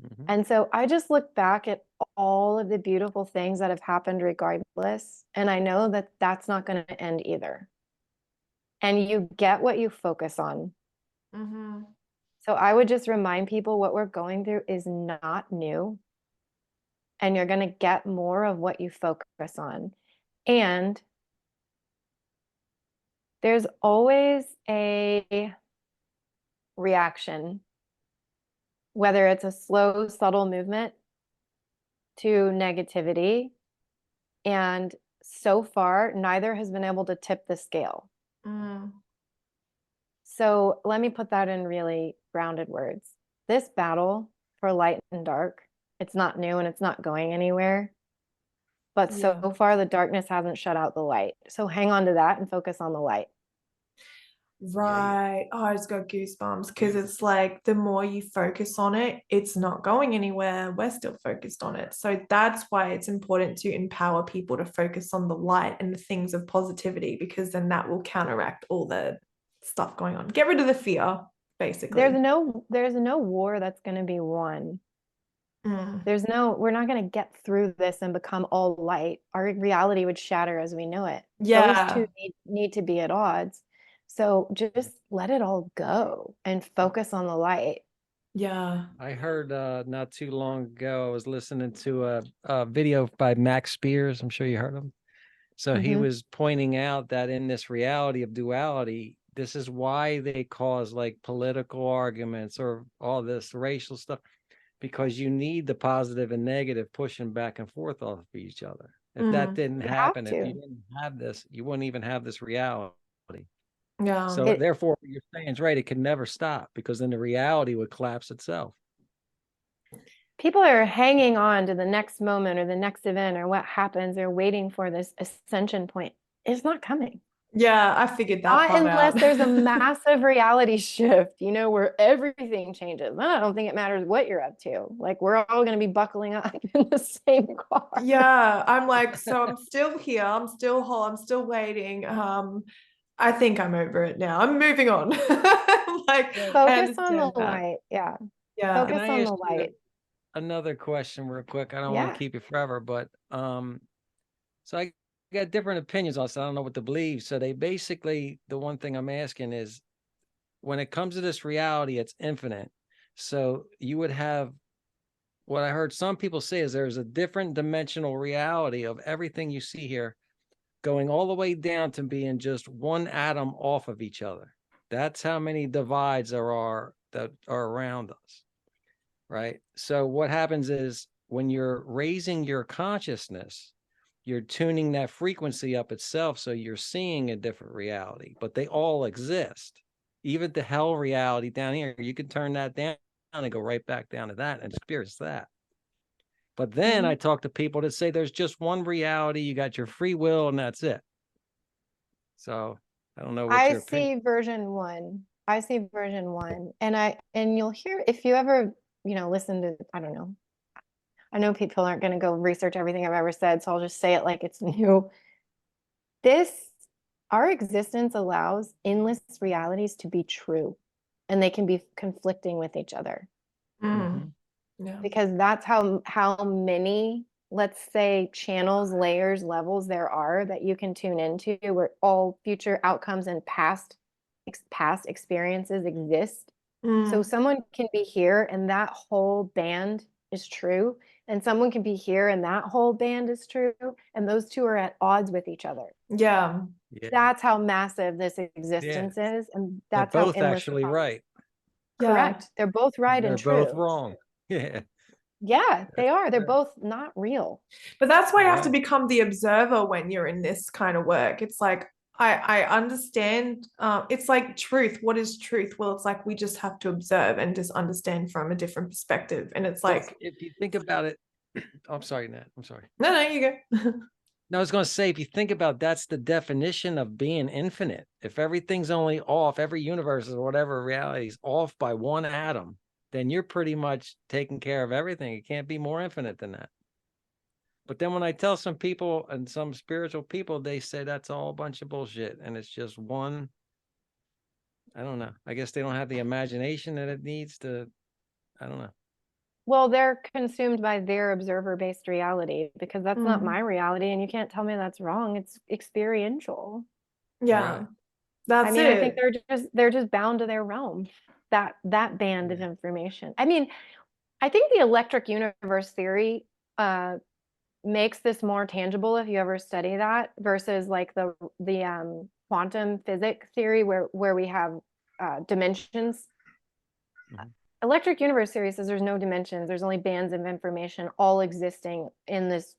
Speaker 3: Mhm.
Speaker 1: And so I just look back at all of the beautiful things that have happened regardless. And I know that that's not going to end either. And you get what you focus on.
Speaker 2: Mm-hmm.
Speaker 1: So I would just remind people what we're going through is not new. And you're going to get more of what you focus on. And there's always a reaction, whether it's a slow, subtle movement to negativity. And so far, neither has been able to tip the scale.
Speaker 2: Mm.
Speaker 1: So let me put that in really grounded words. This battle for light and dark, it's not new and it's not going anywhere. But so
Speaker 2: Yeah.
Speaker 1: far, the darkness hasn't shut out the light. So hang on to that and focus on the light.
Speaker 2: Right. Oh, I just got goosebumps because it's like the more you focus on it, it's not going anywhere. We're still focused on it. So that's why it's important to empower people to focus on the light and the things of positivity, because then that will counteract all the stuff going on. Get rid of the fear, basically.
Speaker 1: There's no war that's going to be won.
Speaker 2: Mm.
Speaker 1: We're not going to get through this and become all light. Our reality would shatter as we know it. Those
Speaker 2: Yeah.
Speaker 1: two need to be at odds. So just let it all go and focus on the light.
Speaker 2: Yeah.
Speaker 3: I heard not too long ago, I was listening to a video by Max Spears. I'm sure you heard him. So he was pointing out that in this reality of duality, this is why they cause like political arguments or all this racial stuff, because you need the positive and negative pushing back and forth off of each other. If that didn't
Speaker 1: You have
Speaker 3: happen, if you
Speaker 1: to.
Speaker 3: didn't have this, you wouldn't even have this reality.
Speaker 2: Yeah.
Speaker 3: So
Speaker 1: It
Speaker 3: therefore, what you're saying is right. It can never stop because then the reality would collapse itself.
Speaker 1: People are hanging on to the next moment or the next event or what happens. They're waiting for this ascension point. It's not coming.
Speaker 2: Yeah, I figured that
Speaker 1: Not
Speaker 2: part
Speaker 1: unless
Speaker 2: out.
Speaker 1: there's a massive reality shift, where everything changes. Then I don't think it matters what you're up to. Like we're all going to be buckling up in the same car.
Speaker 2: Yeah, I'm like, so I'm still here. I'm still whole. I'm still waiting. I think I'm over it now. I'm moving on. Like,
Speaker 3: So
Speaker 2: I
Speaker 1: Focus on the
Speaker 2: understand that.
Speaker 1: light. Yeah.
Speaker 2: Yeah.
Speaker 3: can
Speaker 1: Focus
Speaker 3: I
Speaker 1: on
Speaker 3: ask
Speaker 1: the
Speaker 3: you
Speaker 1: light.
Speaker 3: another question real quick? I don't want
Speaker 1: Yeah.
Speaker 3: to keep you forever, but so I got different opinions on this. I don't know what to believe. So they basically, the one thing I'm asking is when it comes to this reality, it's infinite. So you would have what I heard some people say is there's a different dimensional reality of everything you see here going all the way down to being just one atom off of each other. That's how many divides there are that are around us, right? So what happens is when you're raising your consciousness, you're tuning that frequency up itself, so you're seeing a different reality, but they all exist. Even the hell reality down here, you can turn that down and go right back down to that and experience that. But then I talk to people that say there's just one reality, you got your free will, and that's it. So I don't know what
Speaker 1: I
Speaker 3: your opinion.
Speaker 1: see version 1. I see version 1. And you'll hear, if you ever, listen to, I don't know. I know people aren't going to go research everything I've ever said, so I'll just say it like it's new. Our existence allows endless realities to be true, and they can be conflicting with each other.
Speaker 2: Yeah.
Speaker 1: Because that's how many, let's say, channels, layers, levels there are that you can tune into, where all future outcomes and past experiences exist. So someone can be here and that whole band is true, and someone can be here and that whole band is true, and those two are at odds with each other.
Speaker 2: Yeah.
Speaker 1: That's how massive this existence is, and
Speaker 3: They're
Speaker 1: that's how
Speaker 3: both
Speaker 1: endless
Speaker 3: actually right.
Speaker 1: Correct. They're both right and
Speaker 3: They're
Speaker 1: true.
Speaker 3: both wrong. Yeah.
Speaker 1: Yeah, they are. They're both not real.
Speaker 2: But that's why you have to
Speaker 3: Right.
Speaker 2: become the observer when you're in this kind of work. It's like, I understand. It's like truth. What is truth? Well, it's like we just have to observe and just understand from a different perspective. And it's
Speaker 3: Well,
Speaker 2: like,
Speaker 3: if you think about it, I'm sorry, Nat. I'm sorry.
Speaker 2: no, you go.
Speaker 3: No, I was going to say, if you think about, that's the definition of being infinite. If everything's only off, every universe or whatever reality is off by one atom, then you're pretty much taking care of everything. It can't be more infinite than that. But then when I tell some people and some spiritual people, they say that's all a bunch of bullshit. And it's just one, I don't know. I guess they don't have the imagination that it needs to, I don't know.
Speaker 1: Well, they're consumed by their observer-based reality, because that's not my reality, and you can't tell me that's wrong. It's experiential.
Speaker 2: Yeah.
Speaker 3: Right.
Speaker 2: That's
Speaker 1: I mean, I think
Speaker 2: it.
Speaker 1: they're just bound to their realm, that band of information. I mean, I think the electric universe theory makes this more tangible if you ever study that, versus like the quantum physics theory where we have dimensions. Electric universe theory says there's no dimensions, there's only bands of information all existing in this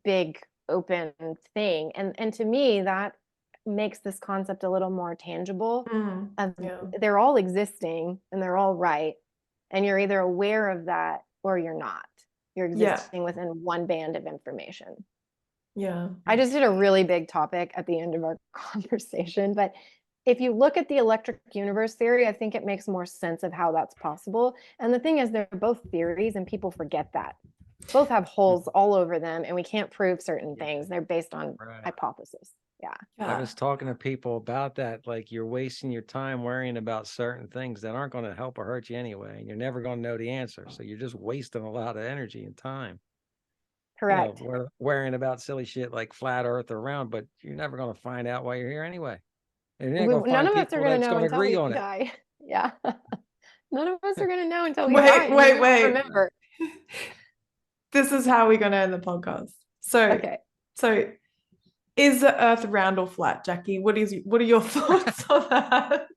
Speaker 1: big open thing. And to me, that makes this concept a little more tangible.
Speaker 2: Yeah.
Speaker 1: They're all existing and they're all right. And you're either aware of that or you're not. You're existing within one band of information.
Speaker 2: Yeah.
Speaker 1: I just did a really big topic at the end of our conversation, but if you look at the electric universe theory, I think it makes more sense of how that's possible. And the thing is, they're both theories and people forget that. Both have holes all over them and we can't prove certain things. They're based on hypothesis. Yeah.
Speaker 3: I was talking to people about that. Like, you're wasting your time worrying about certain things that aren't going to help or hurt you anyway. And you're never going to know the answer. So you're just wasting a lot of energy and time.
Speaker 1: Correct.
Speaker 3: We're worrying about silly shit like flat earth or round, but you're never going to find out why you're here anyway. And you're not going to
Speaker 1: None
Speaker 3: find
Speaker 1: of us are
Speaker 3: people
Speaker 1: going to
Speaker 3: that's
Speaker 1: know
Speaker 3: going to
Speaker 1: until
Speaker 3: agree
Speaker 1: we
Speaker 3: on it.
Speaker 1: die. Yeah. None of us are going to know until we
Speaker 2: Wait,
Speaker 1: die.
Speaker 2: wait.
Speaker 1: Remember.
Speaker 2: This is how we're going to end the podcast. So is the earth round or flat, Jackie? What are your thoughts on that?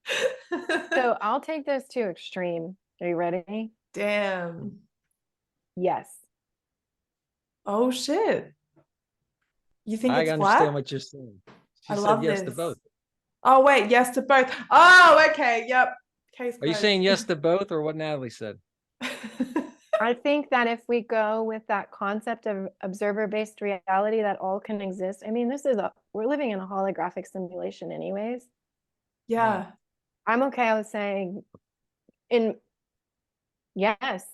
Speaker 1: So I'll take this to extreme. Are you ready?
Speaker 2: Damn.
Speaker 1: Yes.
Speaker 2: Oh shit. You think
Speaker 3: I
Speaker 2: it's
Speaker 3: understand
Speaker 2: flat?
Speaker 3: what you're saying. She
Speaker 2: I
Speaker 3: said
Speaker 2: love
Speaker 3: yes
Speaker 2: this.
Speaker 3: to both.
Speaker 2: Oh wait, yes to both. Oh, okay. Yep. Case
Speaker 3: Are you
Speaker 2: closed.
Speaker 3: saying yes to both, or what Natalie said?
Speaker 1: I think that if we go with that concept of observer-based reality, that all can exist. I mean, we're living in a holographic simulation anyways.
Speaker 2: Yeah.
Speaker 1: I'm okay with saying yes.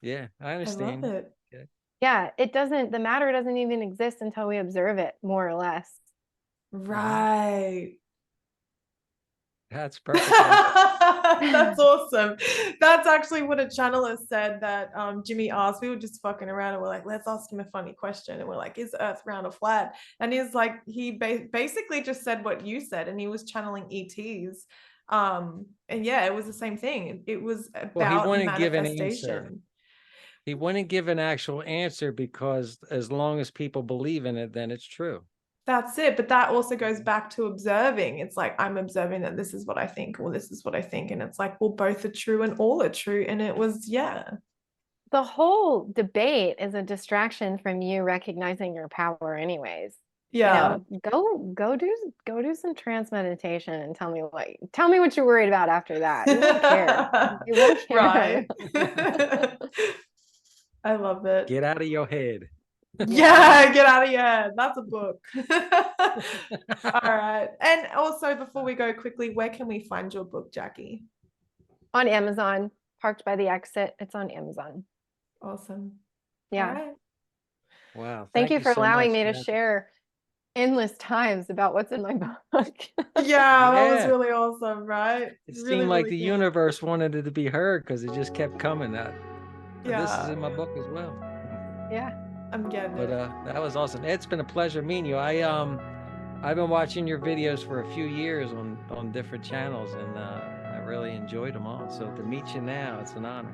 Speaker 3: Yeah, I
Speaker 2: I
Speaker 3: understand.
Speaker 2: love it.
Speaker 3: Okay.
Speaker 1: Yeah, the matter doesn't even exist until we observe it, more or less.
Speaker 2: Right.
Speaker 3: That's perfect.
Speaker 2: That's awesome. That's actually what a channeler said that Jimmy asked. We were just fucking around and we're like, let's ask him a funny question. And we're like, is Earth round or flat? And he's like, he basically just said what you said, and he was channeling ETs. And yeah, it was the same thing. It was
Speaker 3: Well, he
Speaker 2: about
Speaker 3: wouldn't give an answer.
Speaker 2: manifestation.
Speaker 3: He wouldn't give an actual answer because as long as people believe in it, then it's true.
Speaker 2: That's it. But that also goes back to observing. It's like, I'm observing that this is what I think, or this is what I think. And it's like, well, both are true and all are true. And it was, yeah.
Speaker 1: The whole debate is a distraction from you recognizing your power anyways.
Speaker 2: Yeah.
Speaker 1: Go do some trance meditation and tell me what you're worried about after that. You won't care. You won't care.
Speaker 2: Right. I love it.
Speaker 3: Get out of your head.
Speaker 2: Yeah, get out of your head. That's a book. All right. And also, before we go quickly, where can we find your book, Jackie?
Speaker 1: On Amazon, Parked by the Exit. It's on Amazon.
Speaker 2: Awesome.
Speaker 1: Yeah.
Speaker 2: All right.
Speaker 3: Wow.
Speaker 1: Thank you for
Speaker 3: so
Speaker 1: allowing
Speaker 3: much,
Speaker 1: me to
Speaker 3: Jackie.
Speaker 1: share endless times about what's in my book.
Speaker 2: Yeah, that was
Speaker 3: Yeah.
Speaker 2: really awesome, right?
Speaker 3: It
Speaker 2: Really,
Speaker 3: seemed like
Speaker 2: really
Speaker 3: the
Speaker 2: cool.
Speaker 3: universe wanted it to be heard because it just kept coming out. This is
Speaker 2: Yeah,
Speaker 3: in my book as well.
Speaker 1: Yeah.
Speaker 2: I'm getting
Speaker 3: But
Speaker 2: it.
Speaker 3: that was awesome. It's been a pleasure meeting you. I've been watching your videos for a few years on different channels, and I really enjoyed them all. So to meet you now, it's an honor.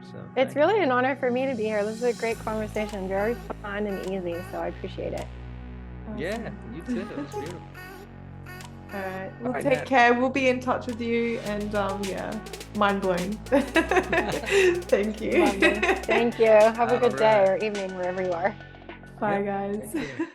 Speaker 3: So
Speaker 1: It's
Speaker 3: thank you.
Speaker 1: really an honor for me to be here. This is a great conversation, very fun and easy, so I appreciate it.
Speaker 3: Yeah,
Speaker 2: Awesome.
Speaker 3: you too. It was beautiful.
Speaker 2: All right. Well,
Speaker 3: right,
Speaker 2: take
Speaker 3: Nat.
Speaker 2: care. We'll be in touch with you. And yeah, mind blowing. Thank you.
Speaker 1: Lovely. Thank you. Have a good day
Speaker 3: All
Speaker 1: or evening wherever you are.
Speaker 2: Bye,
Speaker 3: Yep.
Speaker 2: guys.
Speaker 3: Take care.